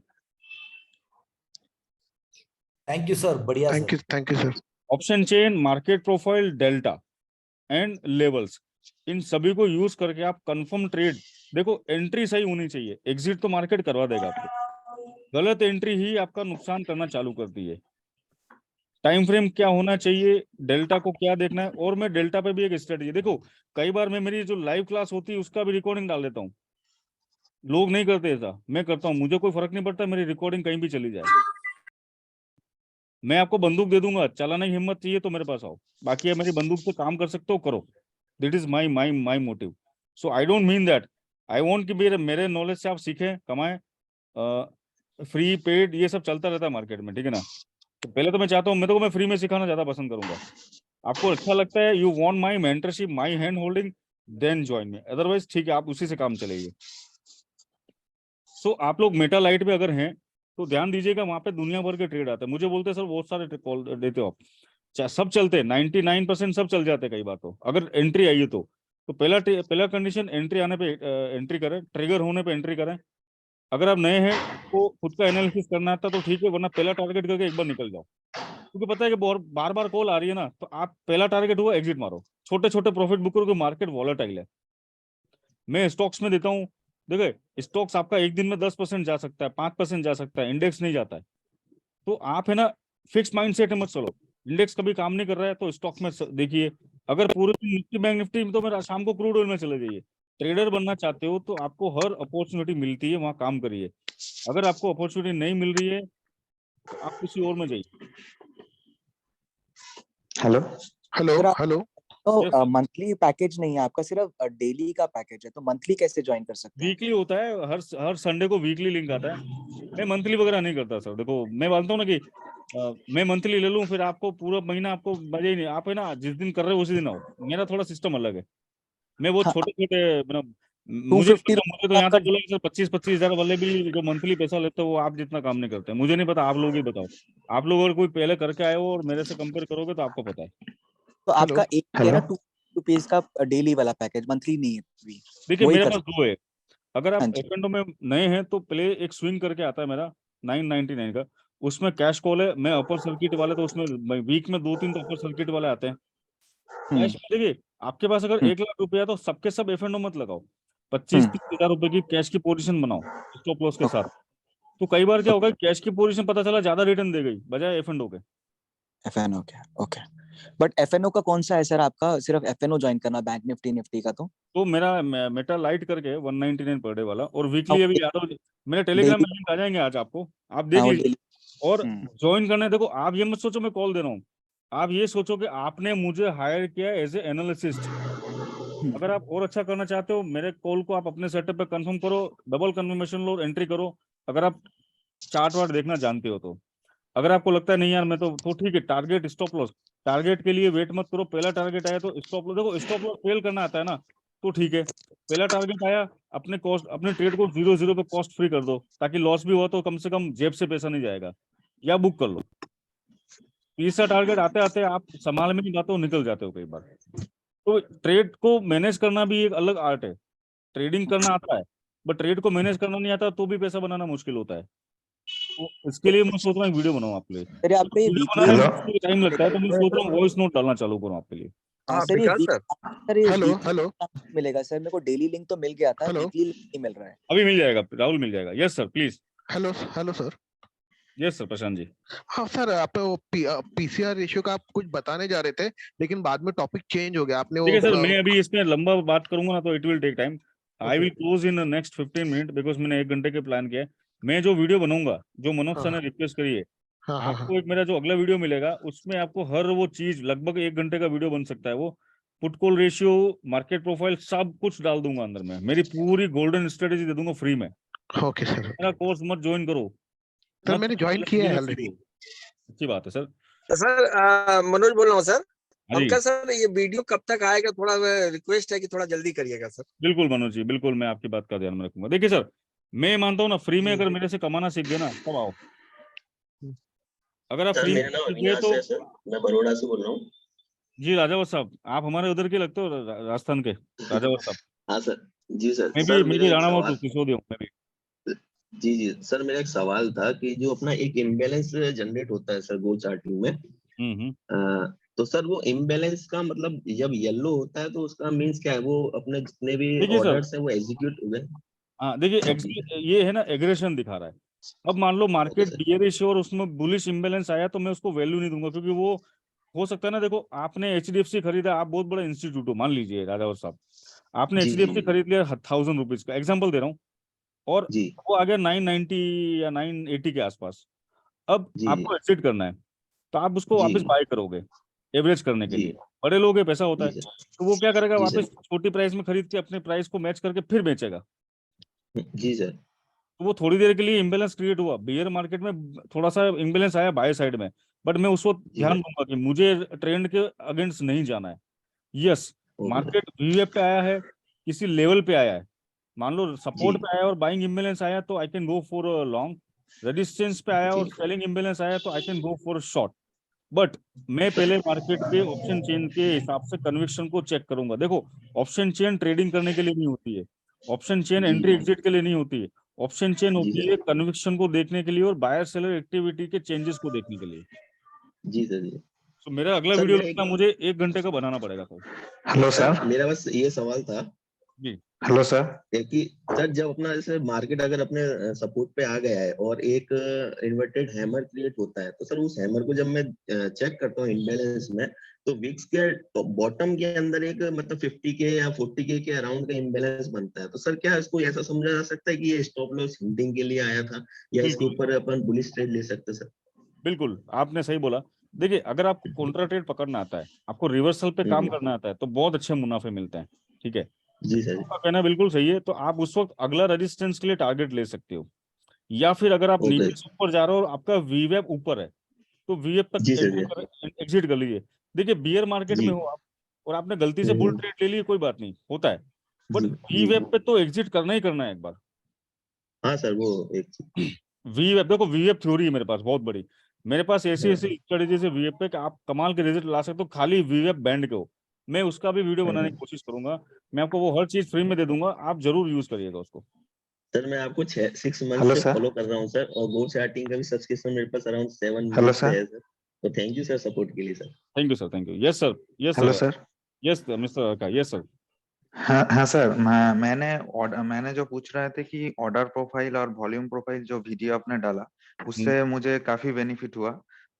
थैंक यू सर, बढ़िया sir. Thank you sir. Option chain, market profile, delta and levels, इन सभी को यूज करके आप कंफर्म ट्रेड, देखो एंट्री सही होनी चाहिए, एग्जिट तो मार्केट करवा देगा आपको। गलत एंट्री ही आपका नुकसान करना चालू करती है। टाइम फ्रेम क्या होना चाहिए, डेल्टा को क्या देखना है। और मैं डेल्टा पे भी एक स्ट्रेटजी, देखो कई बार मैं मेरी जो लाइव क्लास होती है उसका भी रिकॉर्डिंग डाल देता हूँ। लोग नहीं करते ऐसा, मैं करता हूँ, मुझे कोई फर्क नहीं पड़ता मेरी रिकॉर्डिंग कहीं भी चली जाए। मैं आपको बंदूक दे दूंगा, चलाने की हिम्मत चाहिए तो मेरे पास आओ, बाकी मेरी बंदूक से काम कर सकते हो करो। This is my motive. So I don't mean that I want कि मेरे नॉलेज से आप सीखें, कमाएं। फ्री पेड ये सब चलता रहता है मार्केट में, ठीक है ना। तो पहले तो मैं चाहता हूँ, मैं फ्री में सिखाना ज्यादा पसंद करूंगा। आपको अच्छा लगता है, you want my mentorship, my hand holding, then join me, otherwise ठीक है आप उसी से काम चलेंगे। सो आप लोग मेटा लाइट पे अगर हैं तो ध्यान दीजिएगा, वहां पे दुनिया भर के ट्रेड आते हैं। मुझे बोलते हैं सर बहुत सारे कॉल देते हो आप, सब चलते हैं 99% सब चल जाते हैं कई बार तो, अगर एंट्री आई है तो पहला कंडीशन एंट्री आने पे एंट्री करें, ट्रिगर होने पे एंट्री करें। अगर आप नए हैं तो खुद का एनालिसिस करना आता तो ठीक है, वरना पहला टारगेट करके एक बार निकल जाओ। क्योंकि पता है कि बहुत बार बार कॉल आ रही है ना, तो आप पहला टारगेट हुआ एग्जिट मारो, छोटे छोटे प्रॉफिट बुक करो, मार्केट वॉलेटाइल है। मैं स्टॉक्स में देता हूँ, देखो स्टॉक्स आपका एक दिन में 10% जा सकता है, 5% जा सकता है, इंडेक्स नहीं जाता है। तो आप है ना फिक्स माइंडसेट मत चलो, इंडेक्स कभी काम नहीं कर रहा है तो स्टॉक में देखिए। अगर पूरे दिन निफ्टी बैंक निफ्टी तो मेरा शाम को क्रूड ऑयल में चले जाइए। ट्रेडर बनना चाहते हो तो आपको हर अपॉर्चुनिटी मिलती है, वहां काम करिए। अगर आपको अपॉर्चुनिटी नहीं मिल रही है तो आप किसी और में जाइए। हेलो सर, हेलो तो मंथली पैकेज नहीं है आपका, सिर्फ डेली का पैकेज है, तो मंथली कैसे ज्वाइन कर सकते हैं? वीकली होता है, हर संडे को वीकली लिंक आता है। मैं मंथली वगैरह नहीं करता सर। देखो मैं मानता हूँ ना कि मैं मंथली ले लूँ फिर आपको पूरा महीना आपको मजे ही नहीं। आप है ना जिस दिन कर रहे हो उसी दिन आओ, मेरा थोड़ा सिस्टम अलग है। मैं वो हाँ, छोटे छोटे मतलब मुझे 250 मुझे तो यहाँ तक बोला सर 25-25 हजार वाले भी जो मंथली पैसा लेते हो वो आप जितना काम नहीं करते। मुझे नहीं पता, आप लोग ही बताओ। आप लोग अगर कोई पहले करके आए हो और मेरे से कंपेयर करोगे तो आपको पता है। तो आपका एक है ना 2 रुपीज का डेली वाला पैकेज, मंथली नहीं है अभी। देखिए वही मेरे कर पास दो है। अगर हाँ आप जी। एफ में नए हैं तो पहले एक स्विंग करके आता है मेरा 999 का, उसमें कैश कॉल है। मैं अपर सर्किट वाले तो उसमें वीक में 2-3 तो अपर सर्किट वाले आते हैं। कैश में देखिए आपके पास अगर 1 लाख रुपया तो सबके सब एफ मत लगाओ, 25-30 हजार रुपए की कैश की पोजीशन बनाओ स्टॉप लॉस के साथ। तो कई बार क्या होगा, कैश की पोजीशन पता चला ज्यादा रिटर्न दे गई बजाय एफ के। एफएनओ क्या? ओके, बट एफएनओ का कौन सा है सर आपका? सिर्फ एफएनओ ज्वाइन करना, बैंक निफ्टी का तो मेरा मेटा लाइट करके 199 पर डे वाला, और वीकली अभी यादव मेरे टेलीग्राम में लिंक आ जाएंगे आज आपको, आप देख लीजिए और ज्वाइन करना है। देखो आप ये मत सोचो मैं कॉल दे रहा हूँ, आप ये सोचो कि आपने मुझे हायर किया एज ए एनालिसिस्ट। अगर आप और अच्छा करना चाहते हो मेरे कॉल को आप अपने सेटअप पे कंफर्म करो, डबल कंफर्मेशन लो, एंट्री करो। अगर आप चार्ट वार्ट देखना जानते हो तो। अगर आपको लगता है नहीं यार मैं तो ठीक है, टारगेट स्टॉप लॉस, टारगेट के लिए वेट मत करो। पहला टारगेट आया तो स्टॉप लॉस, देखो स्टॉप लॉस फेल करना आता है ना तो ठीक है। पहला टारगेट आया, अपने कॉस्ट अपने ट्रेड को 0-0 पे कॉस्ट फ्री कर दो, ताकि लॉस भी हुआ तो कम से कम जेब से पैसा नहीं जाएगा, या बुक कर लो। तीसरा टारगेट आते आते आप संभाल में नहीं पाते हो, निकल जाते हो कई बार। तो ट्रेड को मैनेज करना भी एक अलग आर्ट है। ट्रेडिंग करना आता है बट ट्रेड को मैनेज करना नहीं आता तो भी पैसा बनाना मुश्किल होता है। तो इसके लिए मैं सोच रहा हूँ वीडियो बनाऊँ आपके लिए। सर आपका ये वीडियो वीकली बनाने में टाइम लगता है तो मैं सोच रहा हूँ वॉइस नोट डालना चालू करूँ आपके लिए। सर ये सर ये हेलो weekly हेलो मिलेगा सर? मेरे को डेली लिंक तो मिल गया था, हेलो वीकली लिंक नहीं मिल रहा है। अभी मिल जाएगा राहुल, मिल जाएगा। Yes sir please. Hello hello sir. Yes sir Prashant ji. हाँ सर, आप पीसीआर रेशियो का आप कुछ बताने जा रहे थे लेकिन बाद में टॉपिक चेंज हो गया। आपने ठीक है सर, वो मैं अभी इसमें लंबा बात करूंगा ना तो it will take time. I okay will close in next 15 minute because मैंने 1 घंटे के प्लान किया है। मैं जो वीडियो बनाऊंगा, जो मनोज सर ने हाँ रिक्वेस्ट करी है, हाँ हाँ हाँ आपको एक मेरा जो अगला वीडियो मिलेगा उसमें आपको हर वो चीज, लगभग 1 घंटे का वीडियो बन सकता है वो। Put call ratio, market profile, सब कुछ डाल दूंगा अंदर में। मेरी पूरी गोल्डन स्ट्रेटेजी दे दूंगा फ्री में। Okay sir. मेरा कोर्स मत ज्वाइन करो, सर मत मैंने ज्वाइन किया है ऑलरेडी। अच्छी बात है सर। तो सर मनोज बोल रहा हूँ सर। हाँ जी अंकल सर ये वीडियो कब तक आएगा? थोड़ा रिक्वेस्ट है कि थोड़ा जल्दी करिएगा सर। बिल्कुल मनोज जी, बिल्कुल मैं आपकी बात का ध्यान में रखूंगा। देखिए सर, मैं मानता हूँ ना, फ्री में जी अगर मेरे से कमाना सीख गए ना तब आओ। अगर आप सर फ्री में मेरा नाम सीख गए अविनाश तो है सर, मैं बड़ौदा से बोल रहा हूँ। जी। राजावत साहब, आप हमारे उधर के लगते हो, राजस्थान के राजावत साहब। हाँ सर। जी सर। मैं सर भी मेरा एक राणावत हूँ, सवाल, सिसोदिया हूँ मैं भी। जी जी सर, मेरा एक सवाल था कि जो अपना एक इम्बैलेंस जनरेट होता है सर गो चार्टिंग में, हम्म। तो सर वो इम्बैलेंस का मतलब जब येलो होता है तो उसका मीन्स क्या है? वो अपने जितने भी देखिए सर, ऑर्डर्स है वो एग्जीक्यूट हो गए? हाँ देखिए जी ये है ना, एग्रेशन दिखा रहा है। अब मान लो ओके मार्केट सर। बियरिश और उसमें बुलिश इम्बैलेंस आया तो मैं उसको वैल्यू नहीं दूंगा, क्योंकि वो हो सकता है ना। देखो, आपने एचडीएफसी खरीदा, आप बहुत बड़ा इंस्टीट्यूट हो, मान लीजिए राजावत साहब, आपने जी जी एचडीएफसी खरीद लिया 1000 रुपीज का, एग्जाम्पल दे रहा हूँ, और जी वो आ गया 990 या 980 के आसपास। अब जी जी आपको एग्जिट करना है तो आप उसको जी वापस बाय करोगे एवरेज करने के जी लिए। बड़े लोगों के पैसा होता जी है सर। तो वो क्या करेगा, जी वापस सर। छोटी प्राइस में खरीद के अपने प्राइस को मैच करके फिर बेचेगा। जी सर। तो वो थोड़ी देर के लिए इम्बेलेंस क्रिएट हुआ बियर मार्केट में, थोड़ा सा इम्बेलेंस आया बाय साइड में, बट मैं उस वक्त जी ध्यान सर। दूंगा कि मुझे ट्रेंड के अगेंस्ट नहीं जाना है। Yes, okay sir. मार्केट वीवेप पे आया है, किसी लेवल पे आया है, मान लो जी सपोर्ट पे आया और बाइंग इम्बेलेंस आया तो I can go for long. Resistance पे आया जी और सेलिंग इम्बेलेंस आया तो I can go for short. But मैं पहले मार्केट के ऑप्शन चेन के हिसाब से कन्विक्शन को चेक करूंगा। देखो, ऑप्शन चेन ट्रेडिंग करने के लिए नहीं होती है, ऑप्शन चेन जी एंट्री एग्जिट के लिए नहीं होती है। ऑप्शन चेन जी होती सर। है कन्विक्शन को देखने के लिए और बायर सेलर एक्टिविटी के चेंजेस को देखने के लिए। जी सर। जी तो मेरा अगला सर वीडियो मेरा लगता एक, है मुझे 1 घंटे का बनाना पड़ेगा तो। Hello sir sir. मेरा बस ये सवाल था जी हेलो सर। कि सर जब अपना जैसे मार्केट अगर अपने सपोर्ट पे आ गया है और एक इन्वर्टेड हैमर क्रिएट होता है, तो सर उस हैमर को जब मैं चेक करता हूँ इम्बैलेंस में, तो विक्स के बॉटम के अंदर एक मतलब 50 के या 40 के अराउंड का इम्बैलेंस बनता है। तो सर क्या इसको ऐसा समझा जा सकता है कि ये स्टॉप लॉस हिंटिंग के लिए आया था, या इसके बिल्कुल ऊपर अपन बुलिश ट्रेड ले सकते हैं सर? बिल्कुल, आपने सही बोला। देखिए, अगर आपको कॉन्ट्रा ट्रेड पकड़ना आता है, आपको रिवर्सल पे काम हम्म, करना आता है तो बहुत अच्छे मुनाफे मिलते हैं। ठीक है, जी सर। आपका कहना बिल्कुल सही है। तो आप उस वक्त अगला रेजिस्टेंस के लिए टारगेट ले सकते हो, या फिर अगर आप ओके। नीचे से ऊपर जा रहे हो और आपका वीवेप ऊपर है तो वीवेप तक जी सर। एंट्री जी कर एग्जिट कर लीजिए। देखिए, बियर मार्केट जी में हो आप और आपने गलती से बुल हम्म, ट्रेड ले ली, कोई बात नहीं, होता है, बट जी जी वीवेप पे तो एग्जिट करना ही करना है एक बार। हाँ सर, वो एक वीवेप, देखो वीवेप थ्योरी है मेरे पास बहुत बड़ी। मेरे पास ऐसी ऐसी हाँ, स्ट्रेटेजी से वीवेप पे कि आप कमाल के रिजल्ट ला सकते हो खाली वीवेप बैंड के हो। मैं उसका भी वीडियो बनाने की हाँ। कोशिश करूंगा। मैं आपको वो हर चीज फ्री में दे दूंगा, आप जरूर यूज करिएगा उसको। सर मैं आपको 6 मंथ हेलो से सर। फॉलो कर रहा हूँ सर, और गो चार्टिंग का भी सब्सक्रिप्शन मेरे पास अराउंड 7 हेलो मंथ से सर। है सर। तो थैंक यू सर सपोर्ट के लिए sir. Thank you sir, thank you. Yes sir, yes hello sir, sir. Yes mister का, यस सर। हाँ हाँ सर, मैंने जो पूछ रहे थे कि ऑर्डर प्रोफाइल और वॉल्यूम प्रोफाइल जो वीडियो आपने डाला उससे मुझे काफी बेनिफिट हुआ।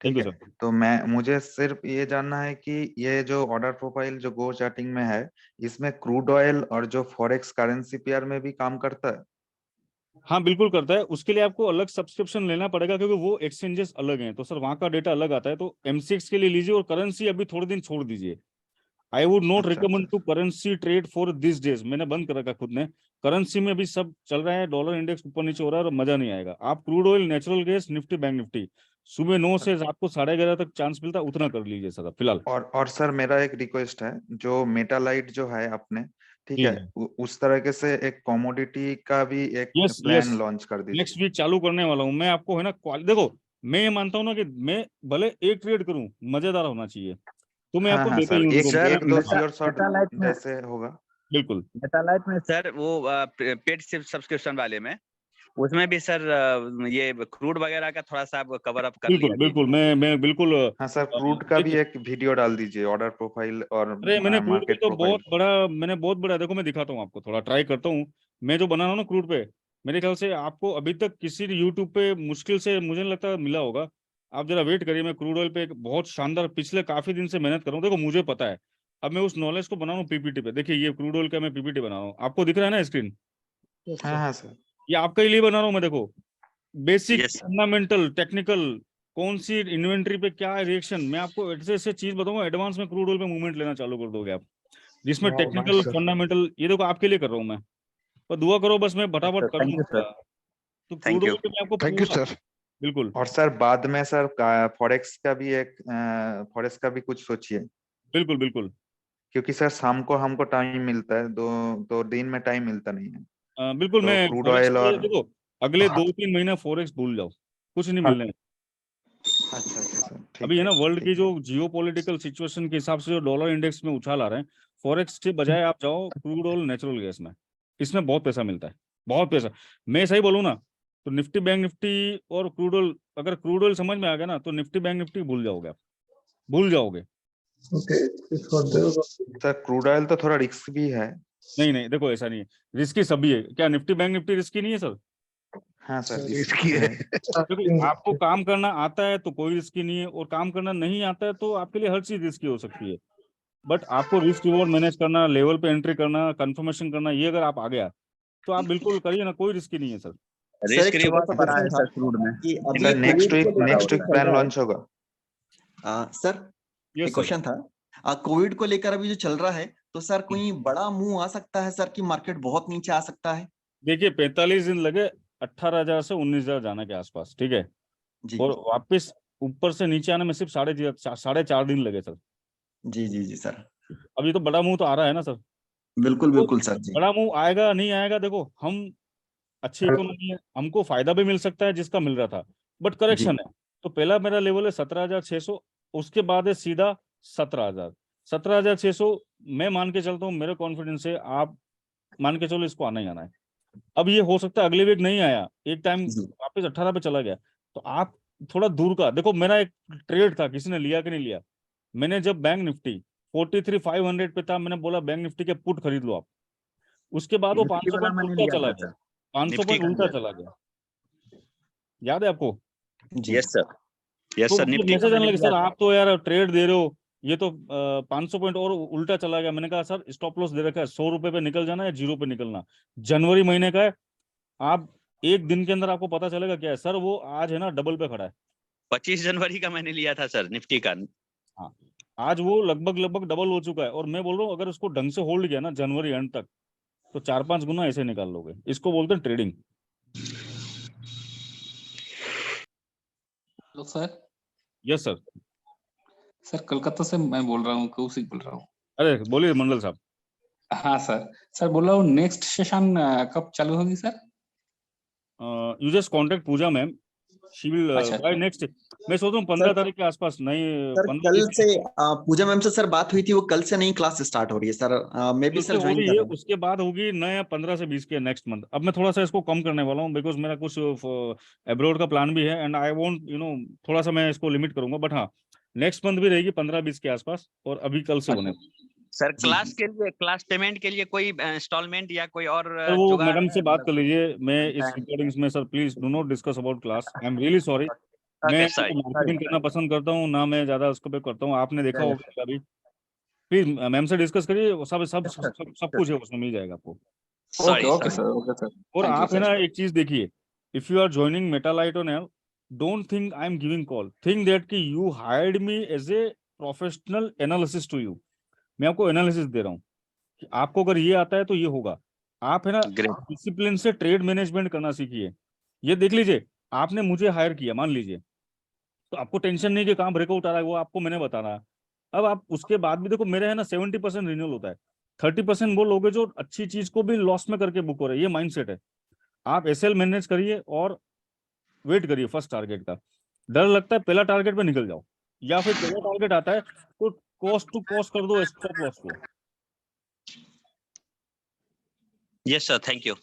थैंक ठीक यू है, सर। तो मुझे सिर्फ ये जानना है कि ये जो ऑर्डर प्रोफाइल जो गो चार्टिंग में है, इसमें क्रूड ऑयल और जो फॉरेक्स करेंसी पेयर में भी काम करता है? हाँ बिल्कुल करता है, उसके लिए आपको अलग सब्सक्रिप्शन लेना पड़ेगा क्योंकि वो एक्सचेंजेस अलग हैं, तो सर वहाँ का डेटा अलग आता है। तो एमसीएक्स के लिए लीजिए और करेंसी अभी थोड़े दिन छोड़ दीजिए। आई वुड नॉट अच्छा अच्छा recommend to currency trade for this days, मैंने बंद कर रखा खुद ने। करेंसी में भी सब चल रहा है, डॉलर इंडेक्स ऊपर नीचे हो रहा है और मजा नहीं आएगा। आप crude oil, natural gas, Nifty, bank Nifty, सुबह 9 से रात को 11:30 तक चांस मिलता है, उतना कर लीजिए सर फिलहाल। और सर मेरा एक रिक्वेस्ट है, जो मेटालाइट जो है अपने, ठीक जी है, उस तरह से एक कमोडिटी का भी एक यस यस, प्लान लॉन्च कर दीजिए। नेक्स्ट वीक चालू करने वाला हूँ मैं। आपको है ना देखो, मैं ये मानता हूँ ना कि मैं भले एक ट्रेड करूँ, मजेदार होना चाहिए। तो मैं हाँ आपको हाँ देता सर, ही हूँ, एक उनको एक दो मैं- श्योर शॉट मेटालाइट में जैसे होगा। बिल्कुल मेटालाइट में सर वो पेड सब्सक्रिप्शन वाले में उसमें भी सर ये क्रूड वगैरह का थोड़ा सा आप कवर अप कर बिल्कुल लीजिए। बिल्कुल मैं बिल्कुल हाँ सर, क्रूड का भी देखिए, एक वीडियो डाल दीजिए, ऑर्डर प्रोफाइल और अरे मैंने क्रूड पे मार्केट तो प्रोफाइल। मैंने बहुत बड़ा, देखो मैं दिखाता हूँ आपको, थोड़ा ट्राई करता हूँ। मैं जो बना रहा हूँ ना क्रूड पे, मेरे ख्याल से आपको अभी तक किसी यूट्यूब पे मुश्किल से मुझे नहीं लगता मिला होगा। आप जरा वेट करिए, मैं क्रूड ऑयल पे एक बहुत शानदार पिछले काफी दिन से मेहनत कर रहा हूँ, देखो मुझे पता है। अब मैं उस नॉलेज को बना रहा हूँ पीपीटी पे। देखिए ये क्रूड ऑयल का मैं पीपीटी बना रहा हूँ, आपको दिख रहा है ना स्क्रीन? हाँ हाँ सर, ये आपके लिए बना रहा हूँ मैं। देखो basic Yes, sir. Fundamental technical, कौन सी इन्वेंट्री पे क्या रिएक्शन, मैं आपको ऐसे ऐसे चीज बताऊंगा, एडवांस में क्रूड ऑयल पे मूवमेंट लेना चालू कर दोगे आप, जिसमें Wow, technical nice, sir. Fundamental. ये देखो आपके लिए कर रहा हूँ मैं, पर दुआ करो बस मैं फटाफट कर थैंक यू दूंगा। सर। तो Thank क्रूड you. ऑयल पे मैं आपको Thank you, पूरा sir. बिल्कुल और सर बाद में सर फॉरेक्स का भी एक फॉरेक्स का भी कुछ सोचिए, बिल्कुल बिल्कुल क्योंकि सर शाम को हमको टाइम मिलता है, दो दिन में टाइम मिलता नहीं है। बिल्कुल तो मैं क्रूड फॉरेक्स ऑयल पे और देखो, अगले हाँ 2-3 महीने फॉरेक्स भूल जाओ, कुछ नहीं हाँ, मिलने। अच्छा अच्छा सर, अभी ठीक है ना वर्ल्ड की ठीक जो जियो पॉलिटिकल सिचुएशन के हिसाब से जो डॉलर इंडेक्स में उछाल आ रहे हैं, फॉरेक्स के बजाय आप जाओ क्रूड ऑयल नेचुरल गैस में, इसमें बहुत पैसा मिलता है, बहुत पैसा। मैं सही बोलूँ ना, तो निफ्टी बैंक निफ्टी और क्रूड ऑयल, अगर क्रूड ऑयल समझ में आ गया ना, तो निफ्टी बैंक निफ्टी भूल जाओगे आप, भूल जाओगे। सर, क्रूड ऑयल तो थोड़ा रिस्क भी है। नहीं नहीं देखो ऐसा नहीं है, रिस्की सभी है। क्या निफ्टी बैंक निफ्टी रिस्की नहीं है सर? हाँ सर, रिस्क इसकी है। देखो आपको काम करना आता है तो कोई रिस्की नहीं है, और काम करना नहीं आता है तो आपके लिए हर चीज रिस्की हो सकती है। बट आपको रिस्क रिवॉर्ड मैनेज करना, लेवल पे एंट्री करना, कंफर्मेशन करना, ये अगर आप आ गया तो आप बिल्कुल करिए ना, कोई रिस्की नहीं है सर। सर रिस्क एक छोटा रिवॉर्ड सा बड़ा क्वेश्चन है था सर क्रूड में। कि अभी सर नेक्स्ट कोविड को वीक लेकर प्लान चल रहा है। लॉन्च होगा। सर यस एक सर। क्वेश्चन था, कोविड को लेकर अभी जो चल रहा है, तो सर कोई बड़ा मूव आ सकता है सर कि मार्केट बहुत नीचे आ सकता है? देखिए 45 दिन लगे 18,000 से 19,000 जाने के आसपास, ठीक है, जी और वापस ऊपर से नीचे आने में सिर्फ 4.5 दिन लगे सर। जी जी जी सर, अभी तो बड़ा मुंह तो आ रहा है ना सर, बिल्कुल तो बिल्कुल सर जी। बड़ा मुंह आएगा नहीं आएगा, देखो हम अच्छी इकोनॉमी है, हमको फायदा भी मिल सकता है जिसका मिल रहा था, बट जी करेक्शन है। तो पहला मेरा लेवल है 17,600, उसके बाद है सीधा 17,000। 17,600 मैं मान के चलता हूँ, मेरे कॉन्फिडेंस से आप मान के चलो इसको आना ही आना है। अब ये हो सकता है अगले वीक नहीं आया, एक टाइम जी वापस 18 पे चला गया, तो आप थोड़ा दूर का देखो। मेरा एक ट्रेड था, किसी ने लिया कि नहीं लिया, मैंने जब बैंक निफ्टी 43,500 पे था, मैंने बोला बैंक निफ्टी के पुट खरीद लो आप। उसके बाद वो निफ्टी 500 वाला पॉइंट मैंने उल्टा लिया चला था गया, सर। 500 निफ्टी पॉइंट का उल्टा लिया चला गया, याद है आपको? जी यस सर, यस तो सर, मुझे निफ्टी का मैसेज आने मैंने लगे, लिया सर था। आप तो यार ट्रेड दे रहे हो, ये तो 500 पॉइंट और उल्टा चला गया। मैंने कहा सर स्टॉप लॉस दे रखा है, 100 रुपए पे निकल जाना या 0 पे निकलना। जनवरी महीने का है, आप एक दिन के अंदर आपको पता चलेगा क्या है सर। वो आज है ना डबल पे खड़ा है। 25 जनवरी का मैंने लिया था सर निफ्टी का। हाँ, आज वो लगभग लगभग डबल हो चुका है, और मैं बोल रहा हूँ अगर उसको ढंग से होल्ड किया ना जनवरी एंड तक, तो 4-5 गुना ऐसे निकाल लोगे। इसको बोलते हैं trading. Hello sir. Yes sir. Sir Kolkata से मैं बोल रहा हूँ, कौशिक बोल रहा हूँ। अरे बोलिए मंडल साहब। हाँ सर, सर बोल रहा हूँ नेक्स्ट सेशन कब चालू होगी sir? You just contact Pooja ma'am, she will अच्छा बाय नेक्स्ट। मैं सोच रहा हूँ 15 सर तारीख के आसपास, नहीं सर 15 कल 20 से पूजा मैम से सर बात हुई थी, वो कल से नई क्लास स्टार्ट हो रही है सर, मैं भी कल से सर हो ज्वाइन रही कर है, रहा हूँ। उसके बाद होगी नया 15 से 20 के नेक्स्ट मंथ। अब मैं थोड़ा सा इसको कम करने वाला हूँ, बिकॉज मेरा कुछ अब्रॉड का प्लान भी है, एंड आई वांट थोड़ा सा मैं इसको लिमिट करूंगा। बट हाँ, नेक्स्ट मंथ भी रहेगी 15-20 के आसपास, और अभी कल से होने। सर जी क्लास जी के लिए, क्लास पेमेंट के लिए कोई इंस्टॉलमेंट या कोई और सर वो जुगाड़ मैडम है से बात कर मतलब? लीजिए, मैं इस रिकॉर्डिंग्स में, sir please do not discuss about class, I am really sorry. मैं ओके सॉरी। मार्केटिंग करना पसंद करता हूँ ना, मैं ज्यादा उसको पे करता हूँ, आपने देखा होगा अभी। प्लीज मैम से डिस्कस करिए, वो सब सब सब, सब कुछ है उसमें, मिल जाएगा आपको। Okay sorry okay sorry. Sir, okay sir, और थैंक यू आप है सर। ना एक चीज देखिए, if you are joining metalite on air, don't think I am giving call, think that कि you hired me as a professional analysis to you. मैं आपको एनालिसिस दे रहा हूँ कि आपको अगर ये आता है तो ये होगा। आप है ना ग्रेट। डिसिप्लिन से ट्रेड मैनेजमेंट करना सीखिए। ये देख लीजिए, आपने मुझे हायर किया मान लीजिए, तो आपको टेंशन नहीं कि कहाँ ब्रेकआउट आ रहा है, वो आपको मैंने बताना। अब आप उसके बाद भी देखो, मेरे है ना 70% रिन्यूअल होता है, 30% वो लोग हैं जो अच्छी चीज को भी लॉस में करके बुक हो रहे हैं। ये माइंडसेट है। आप एसएल मैनेज करिए और वेट करिए फर्स्ट टारगेट का। डर लगता है पहला टारगेट पे निकल जाओ, या फिर पहला टारगेट आता है तो कॉस्ट टू कॉस्ट कर दो स्टॉप लॉस को। Yes sir, thank you.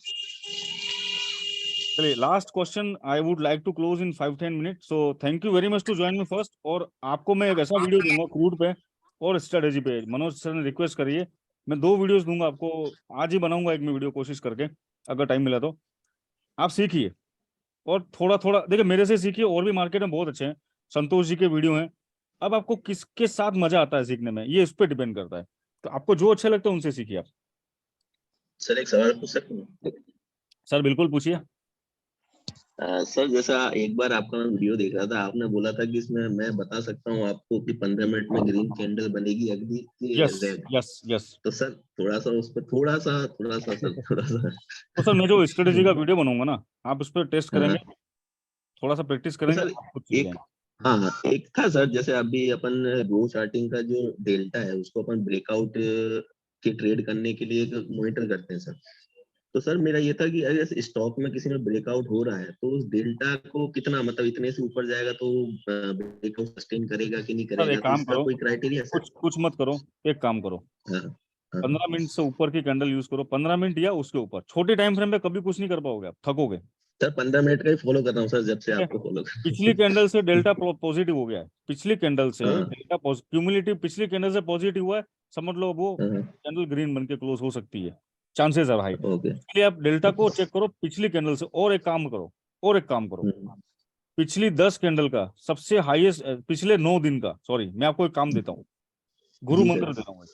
चलिए last question I would like to close in 5-10 minute. So thank you very much to join me first. और आपको मैं एक ऐसा वीडियो दूंगा क्रूड पे और स्ट्रेटेजी पे, मनोज सर ने रिक्वेस्ट करी है, मैं 2 वीडियोस दूंगा आपको, आज ही बनाऊंगा एक में वीडियो कोशिश करके, अगर टाइम मिला तो। आप सीखिए और थोड़ा थोड़ा देखिए, मेरे से सीखिए, और भी मार्केट में बहुत अच्छे हैं, संतोष जी के वीडियो हैं। अब आपको किसके साथ मजा आता है सीखने में, ये इस पर डिपेंड करता है। तो आपको जो अच्छा लगता है उनसे सीखिए आप। सर एक सवाल पूछ सकता हूँ? सर बिल्कुल पूछिए। सर जैसा एक बार आपका मैं वीडियो देख रहा था, आपने बोला था कि इसमें मैं बता सकता हूँ आपको कि 15 मिनट में ग्रीन कैंडल बनेगी अगली कि यस रेड। Yes yes. तो सर थोड़ा सा उस पर थोड़ा सा सर थोड़ा सा तो सर मैं जो स्ट्रेटेजी का वीडियो बनाऊंगा ना, आप उस पर टेस्ट करेंगे, हाँ, थोड़ा सा प्रैक्टिस तो करेंगे, सर आप खुद सीख एक जाएंगे। हाँ एक था सर, जैसे अभी अपन रो चार्टिंग का जो डेल्टा है उसको अपन ब्रेकआउट के ट्रेड करने के लिए मॉनिटर करते हैं सर। तो सर मेरा ये था कि अगर स्टॉक में किसी में ब्रेकआउट हो रहा है तो उस डेल्टा को कितना, मतलब इतने से ऊपर जाएगा तो ब्रेकआउट सस्टेन करेगा कि नहीं सर करेगा, एक तो काम इसका करो, कोई क्राइटेरिया सर? कुछ मत करो, एक काम करो, हाँ हाँ 15 मिनट से ऊपर की कैंडल यूज करो, 15 मिनट या उसके ऊपर। छोटे टाइम फ्रेम पे कभी कुछ नहीं कर पाओगे, आप थकोगे। सर 15 मिनट का ही फॉलो कर रहा हूँ सर, जब से ठीक है, आपको फॉलो कर पिछली कैंडल से डेल्टा पॉजिटिव हो गया है, पिछली कैंडल से हाँ डेल्टा क्यूमुलेटिव पिछली कैंडल से पॉजिटिव हुआ है, समझ लो वो हाँ कैंडल ग्रीन बन के क्लोज हो सकती है, चांसेस है भाई। ओके इसलिए आप डेल्टा को चेक करो पिछली कैंडल से। और एक काम करो, पिछली 10 कैंडल का सबसे हाईएस्ट, पिछले 9 दिन का, सॉरी मैं आपको एक काम देता हूँ, गुरु जी मंत्र सर, देता हूँ।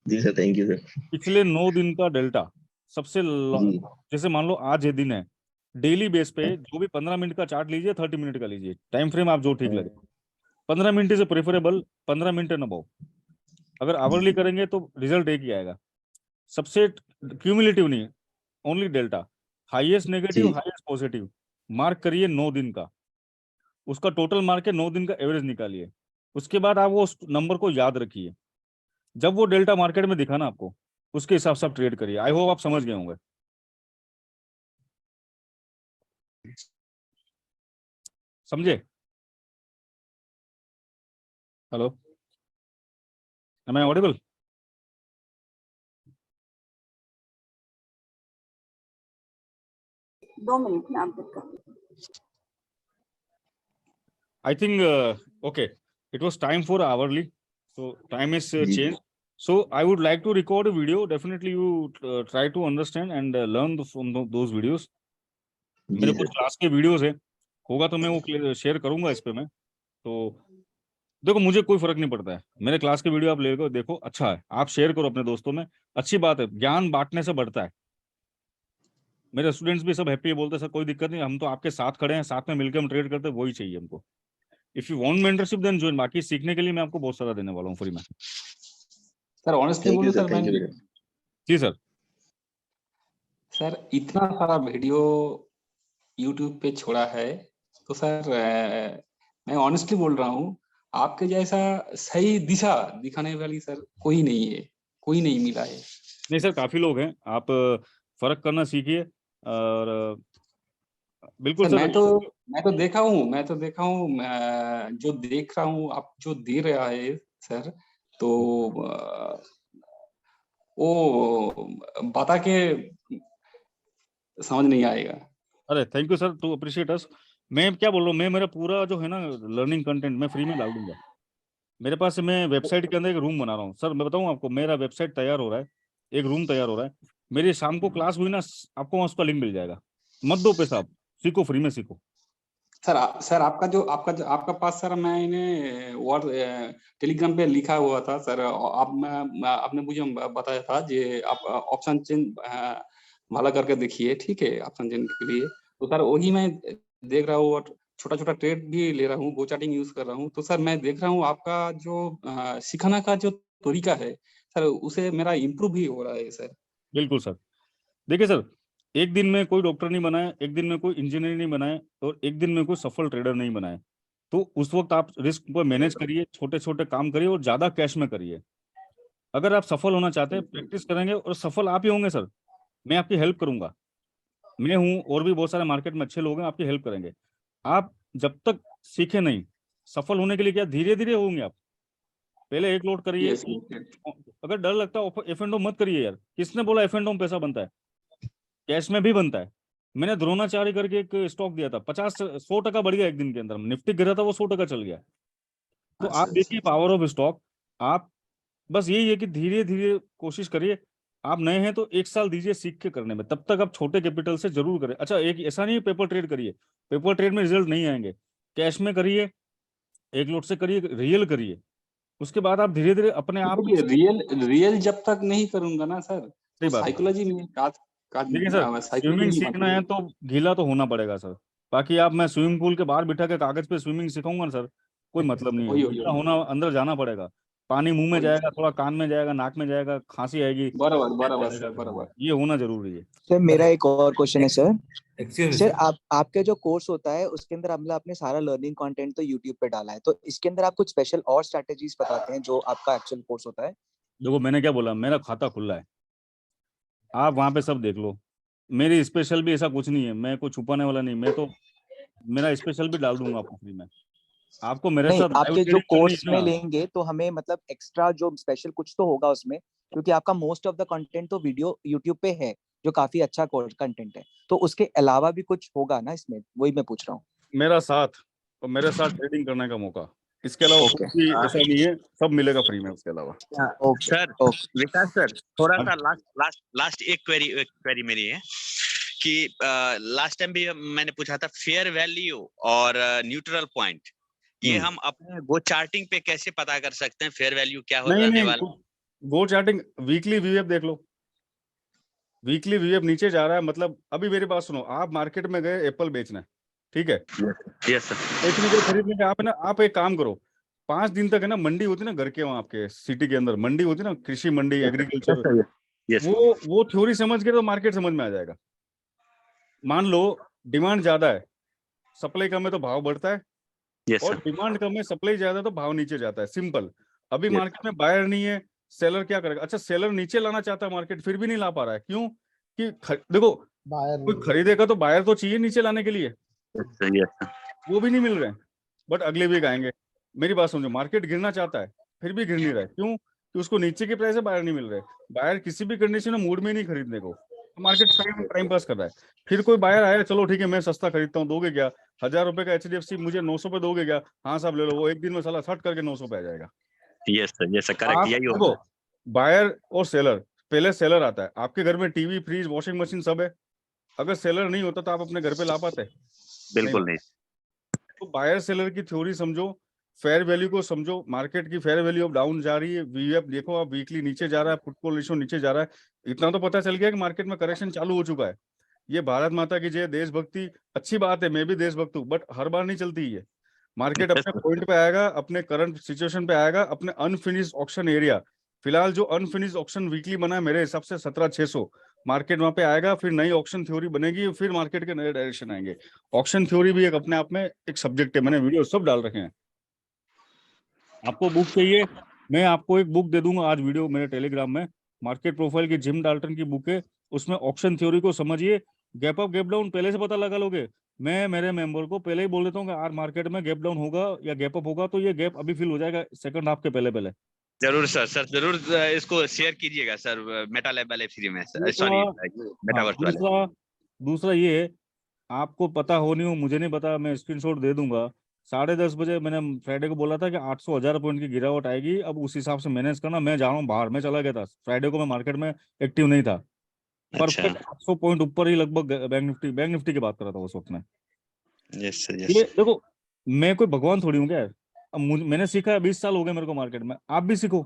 जी सर, थैंक यू सर। पिछले 9 दिन का डेल्टा सबसे जी जैसे मान लो आज ये दिन है, डेली बेस पे जो भी 15 मिनट का चार्ट लीजिए, 30 मिनट का लीजिए, टाइम फ्रेम आप जो ठीक लगे। 15 मिनट से प्रेफरेबल 15 मिनट एंड अबव। अगर आवरली करेंगे तो रिजल्ट एक ही आएगा, सबसे क्यूमुलेटिव नहीं, ओनली डेल्टा, हाईएस्ट नेगेटिव जी हाईएस्ट पॉजिटिव मार्क करिए 9 दिन का, उसका टोटल मार्क है 9 दिन का एवरेज निकालिए। उसके बाद आप वो उस नंबर को याद रखिए, जब वो डेल्टा मार्केट में दिखा ना आपको, उसके हिसाब से आप ट्रेड करिए। आई होप आप समझ गए होंगे। समझे? Hello, am I audible? दो मिनट में आप कर I think okay, it was time for hourly, so time is ji changed. So I would like to record a video. Definitely you try to understand and learn from those videos. जी मेरे कुछ sir, class के videos है, होगा तो मैं वो share करूंगा इस पे मैं। तो देखो मुझे कोई फर्क नहीं पड़ता है, मेरे क्लास के वीडियो आप ले लो, देखो अच्छा है, आप शेयर करो अपने दोस्तों में, अच्छी बात है, ज्ञान बांटने से बढ़ता है। मेरे स्टूडेंट्स भी सब हैप्पी है, बोलते हैं सर कोई दिक्कत नहीं, हम तो आपके साथ खड़े हैं, साथ में मिलकर हम ट्रेड करते हैं, वही चाहिए हमको। If you want mentorship then join, बाकी सीखने के लिए मैं आपको बहुत सारा देने वाला हूँ फ्री में। सर ऑनेस्टली थैंक यू बोलूं सर, सर, थैंक यू मैं वेरी मच। जी सर। सर इतना सारा वीडियो यूट्यूब पे छोड़ा है, तो सर मैं ऑनेस्टली बोल रहा हूँ, आपके जैसा सही दिशा दिखाने वाली सर कोई नहीं है, कोई नहीं मिला है। नहीं सर, काफी लोग हैं, आप फर्क करना सीखिए। और बिल्कुल सर सर, मैं तो देखा हूँ, जो देख रहा हूँ आप जो दे रहा है सर, तो वो बता के समझ नहीं आएगा। अरे thank you sir to appreciate us. मैं क्या बोल रहा हूँ, मैं मेरा पूरा जो है ना लर्निंग कंटेंट मैं फ्री में डाल दूंगा। मेरे पास, मैं वेबसाइट के अंदर एक रूम बना रहा हूँ सर, मैं बताऊँ आपको, मेरा वेबसाइट तैयार हो रहा है, एक रूम तैयार हो रहा है, मेरी शाम को क्लास हुई ना, आपको वहाँ उसका लिंक मिल जाएगा, मत दो पैसा, आप सीखो, फ्री में सीखो। सर आपका पास सर मैंने टेलीग्राम पे लिखा हुआ था सर, आपने मुझे बताया था जे आप ऑप्शन चेंज वाला करके देखिए, ठीक है, ऑप्शन चेंज के लिए। तो सर वही मैं देख रहा हूँ, और छोटा छोटा ट्रेड भी ले रहा हूँ, गो चार्टिंग यूज कर रहा हूँ। तो सर मैं देख रहा हूँ आपका जो सिखाने का जो तरीका है सर, उसे मेरा इम्प्रूव भी हो रहा है सर। बिल्कुल सर। देखिए सर, एक दिन में कोई डॉक्टर नहीं बनाए, एक दिन में कोई इंजीनियर नहीं बनाए, और एक दिन में कोई सफल ट्रेडर नहीं बनाए। तो उस वक्त आप रिस्क को मैनेज करिए, छोटे छोटे काम करिए और ज्यादा कैश में करिए। अगर आप सफल होना चाहते हैं, प्रैक्टिस करेंगे और सफल आप ही होंगे सर। मैं आपकी हेल्प करूंगा, मैं हूं, और भी बहुत सारे मार्केट में अच्छे लोग हैं, आपकी हेल्प करेंगे। आप जब तक सीखे नहीं, सफल होने के लिए क्या धीरे धीरे होंगे आप, पहले एक लोड करिए। Yes, yes. अगर डर लगता है एफ एंड मत करिए यार। किसने बोला एफ एंड पैसा बनता है? कैश में भी बनता है। मैंने द्रोणाचार्य करके एक स्टॉक दिया था, 100% बढ़ गया एक दिन के अंदर। निफ्टी गिरा था वो 100% चल गया। तो अच्छा, आप देखिए पावर ऑफ स्टॉक। आप बस यही है कि धीरे धीरे कोशिश करिए। आप नए हैं तो 1 साल दीजिए सीख के करने में, तब तक आप छोटे कैपिटल से जरूर करें। अच्छा, एक ऐसा नहीं पेपर ट्रेड करिए, पेपर ट्रेड में रिजल्ट नहीं आएंगे। कैश में करिए, एक लोट से करिए, रियल करिए। उसके बाद आप धीरे धीरे अपने आप देखिए रियल जब तक नहीं करूंगा ना सर, सही तो बात है। साइकोलॉजी में देखिए सर, स्विमिंग सीखना है तो गीला तो होना पड़ेगा सर। बाकी आप मैं स्विमिंग पूल के बाहर बिठा के कागज पे स्विमिंग सिखाऊंगा ना सर, कोई मतलब नहीं है। वही गीला होना, अंदर जाना पड़ेगा। पानी मुंह में जाएगा, थोड़ा कान में जाएगा, नाक में जाएगा, खांसी आएगी, बराबर सर, बराबर। ये होना जरूरी है। सर मेरा एक और क्वेश्चन है सर। एक्सक्यूज सर आपके जो कोर्स होता है उसके अंदर मतलब आपने सारा लर्निंग कंटेंट तो यूट्यूब पे डाला है, तो इसके अंदर आप कुछ स्पेशल और स्ट्रेटजीज बताते हैं जो आपका एक्चुअल कोर्स होता है? देखो मैंने क्या बोला, मेरा खाता खुला है, आप वहां पे सब देख लो। मेरी स्पेशल भी ऐसा कुछ नहीं है, मैं कुछ छुपाने वाला नहीं। मैं तो मेरा स्पेशल भी डाल दूंगा आपको फ्री में। आपको मेरे नहीं, साथ लाइव आपके जो ट्रेडिंग करनी कोर्स है में ना। लेंगे तो हमें मतलब एक्स्ट्रा जो स्पेशल कुछ तो होगा उसमें, क्योंकि आपका मोस्ट ऑफ द कंटेंट तो वीडियो यूट्यूब पे है जो काफी अच्छा कोर्स कंटेंट है, तो उसके अलावा भी कुछ होगा ना इसमें, वही मैं पूछ रहा हूँ। मेरा साथ और मेरे साथ ट्रेडिंग करने का मौका, इसके अलावा ओके। कुछ भी ऐसा नहीं है, सब मिलेगा फ्री में उसके अलावा। सर विकास सर, थोड़ा सा लास्ट एक क्वेरी मेरी है कि लास्ट टाइम भी मैंने पूछा था फेयर वैल्यू और न्यूट्रल पॉइंट, ये हम अपने गो चार्टिंग पे कैसे पता कर सकते हैं फेयर वैल्यू क्या होने वाला? गो चार्टिंग वीकली वीएफ देख लो। वीकली वीएफ नीचे जा रहा है, मतलब अभी मेरी बात सुनो, आप मार्केट में गए एप्पल बेचना, ठीक है? Yes sir. बेचने के खरीदने के आप है ना, आप एक काम करो, 5 दिन तक है ना, मंडी होती है ना घर के वहाँ आपके सिटी के अंदर मंडी होती है ना, कृषि मंडी, एग्रीकल्चर, वो थ्योरी समझ के तो मार्केट समझ में आ जाएगा। मान लो डिमांड ज्यादा है, सप्लाई कम है तो भाव बढ़ता है, और डिमांड कम है सप्लाई ज्यादा है तो भाव नीचे जाता है। सिंपल। अभी मार्केट में बायर नहीं है, सेलर क्या करेगा? अच्छा, सेलर नीचे लाना चाहता है मार्केट, फिर भी नहीं ला पा रहा है, क्यों? कि देखो कोई खरीदेगा तो बायर तो चाहिए नीचे लाने के लिए, वो भी नहीं मिल रहे हैं। बट अगले वीक आएंगे। मेरी बात समझो, मार्केट गिरना चाहता है फिर भी गिर नहीं रहा है, क्यों? कि उसको नीचे के प्राइस से बायर नहीं मिल रहे। बायर किसी भी कंडीशन में मूड में नहीं खरीदने को, मार्केट टाइम पास कर रहा है। फिर कोई बायर आया, चलो ठीक है मैं सस्ता खरीदता हूँ, दोगे क्या? 1000 रुपए का HDFC मुझे 900 पे दोगे क्या? हाँ साहब ले लो। वो एक दिन में साला सट करके 900 पे आ जाएगा। यस सर करेक्ट, यही होगा। बायर और सेलर, पहले सेलर आता है। आपके घर में टीवी, फ्रिज, वॉशिंग मशीन सब है, अगर सेलर नहीं होता तो आप अपने घर पे ला पाते? बिल्कुल नहीं। तो बायर सेलर की थ्योरी समझो, फेयर वैल्यू को समझो। मार्केट की फेयर वैल्यू अब डाउन जा रही है, वीएफ देखो आप, वीकली नीचे जा रहा है, फुटबॉल रेशियो नीचे जा रहा है। इतना तो पता चल गया कि मार्केट में करेक्शन चालू हो चुका है। ये भारत माता की जय, देशभक्ति अच्छी बात है, मैं भी देशभक्त हूँ, बट हर बार नहीं चलती है। मार्केट अपने पॉइंट पे आएगा, अपने करंट सिचुएशन पे आएगा, अपने अनफिनिश्ड ऑक्शन एरिया। फिलहाल जो अनफिनिश्ड ऑक्शन वीकली बना है मेरे हिसाब से 17,600, मार्केट वहां पे आएगा, फिर नई ऑक्शन थ्योरी बनेगी, फिर मार्केट के नए डायरेक्शन आएंगे। ऑक्शन थ्योरी भी एक अपने आप में एक सब्जेक्ट है, मैंने वीडियो सब डाल रखे हैं। आपको बुक चाहिए, मैं आपको एक बुक दे दूंगा आज वीडियो मेरे टेलीग्राम में, मार्केट प्रोफाइल की जिम डाल्टन की बुक है, उसमें ऑक्शन थ्योरी को समझिए। गैप अप गैप डाउन पहले से पता लगा लोगे। मैं मेरे मेंबर को पहले ही बोल देता हूँ कि यार मार्केट में गैप डाउन होगा या गैप अप होगा, तो ये गैप अभी फिल हो जाएगा सेकंड हाफ के पहले। जरूर सर जरूर इसको शेयर कीजिएगा सर, मेटा लैब वाले फ्री में, सॉरी मेटावर्स वाले। दूसरा ये है, आपको पता हो नहीं हो मुझे नहीं पता, मैं स्क्रीनशॉट दे दूंगा। 10:30 बजे मैंने फ्राइडे को बोला था कि 800,000 पॉइंट की गिरावट आएगी, अब उस हिसाब से मैनेज करना। मैं जा रहा हूँ बाहर, मैं चला गया था फ्राइडे को, मैं मार्केट में एक्टिव नहीं था। परफेक्ट 800 पॉइंट ऊपर ही लगभग बैंक निफ्टी की बात कर रहा था उस वक्त में। यस सर ये देखो, मैं कोई भगवान थोड़ी हूँ क्या यार। अब मैंने सीखा है, 20 साल हो गए मेरे को मार्केट में, आप भी सीखो।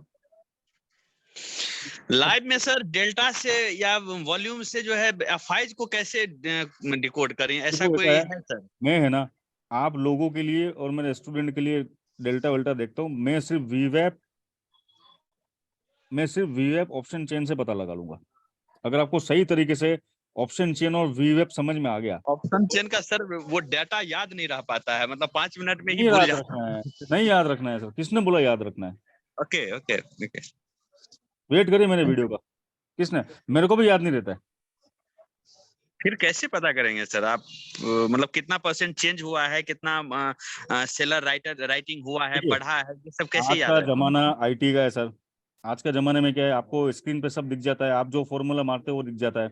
लाइव में सर डेल्टा से या वॉल्यूम से जो है फाइज को कैसे डिकोड करें, ऐसा कोई है सर? मैं है ना, आप लोगों के लिए और मेरे स्टूडेंट के लिए डेल्टा वेल्टा देखता हूँ। मैं सिर्फ वीवैप ऑप्शन चेन से पता लगा लूंगा। अगर आपको सही तरीके से ऑप्शन चेन और वीवैप समझ में आ गया। ऑप्शन चेन का सर वो डाटा याद नहीं रह पाता है, मतलब 5 मिनट में ही भूल जाता है। नहीं याद रखना है सर, किसने बोला याद रखना है? ओके ओके ओके, वेट करिए मेरे वीडियो का। किसने? मेरे को भी याद नहीं रहता है। फिर कैसे पता करेंगे सर आप, मतलब कितना % चेंज हुआ है, कितना सेलर राइटिंग हुआ है, देखिए, बढ़ा है, ये सब कैसे आज याद का है? जमाना आईटी का है सर। आज का जमाने में क्या है, आपको स्क्रीन पे सब दिख जाता है, आप जो फॉर्मूला मारते हो वो दिख जाता है।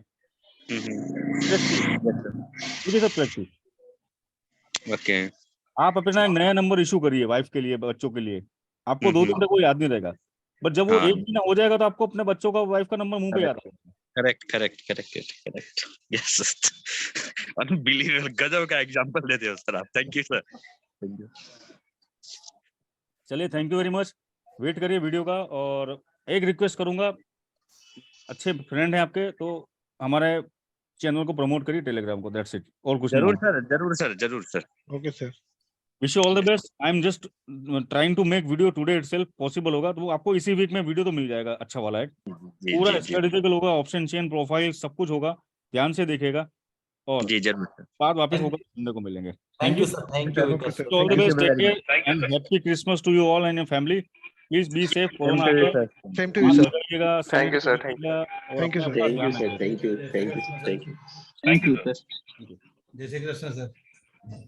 ठीक है सर, प्रैक्टिस। ओके। आप अपना एक नया नंबर इशू करिए वाइफ के लिए, बच्चों के लिए, आपको 2 दिन तक वो याद नहीं रहेगा, बट जब वो हाँ। 1 महीना हो जाएगा तो आपको अपने बच्चों का, वाइफ का नंबर मुंह पे याद आएगा। करेक्ट। यस अनबिलीवेबल, गजब का एग्जांपल देते हो सर आप। Thank you sir. चलिए, thank you very much. Wait करिए वीडियो का, और एक रिक्वेस्ट करूंगा, अच्छे फ्रेंड हैं आपके तो हमारे चैनल को प्रमोट करिए, टेलीग्राम को, दैट्स इट, और कुछ नहीं। जरूर सर। Okay sir. Wish you all the best. I am just trying to make video today itself, possible होगा तो वो आपको इसी वीक में वीडियो तो मिल जाएगा, अच्छा वाला है, पूरा स्टैटिस्टिकल होगा, ऑप्शन चेन, प्रोफाइल, सब कुछ होगा, ध्यान से देखिएगा, और जी जरूर सर। बाद वापस होगा, सुनने को मिलेंगे। Thank you sir, thank you okay sir, all the thank you best, sir. Take care and happy Christmas to you all and your family. Please be safe, corona आ गया, Same to you sir. Thank you, sir. Thank you. Thank you, sir. Thank you, sir. Thank you. Thank you sir. जय Shri Krishna sir.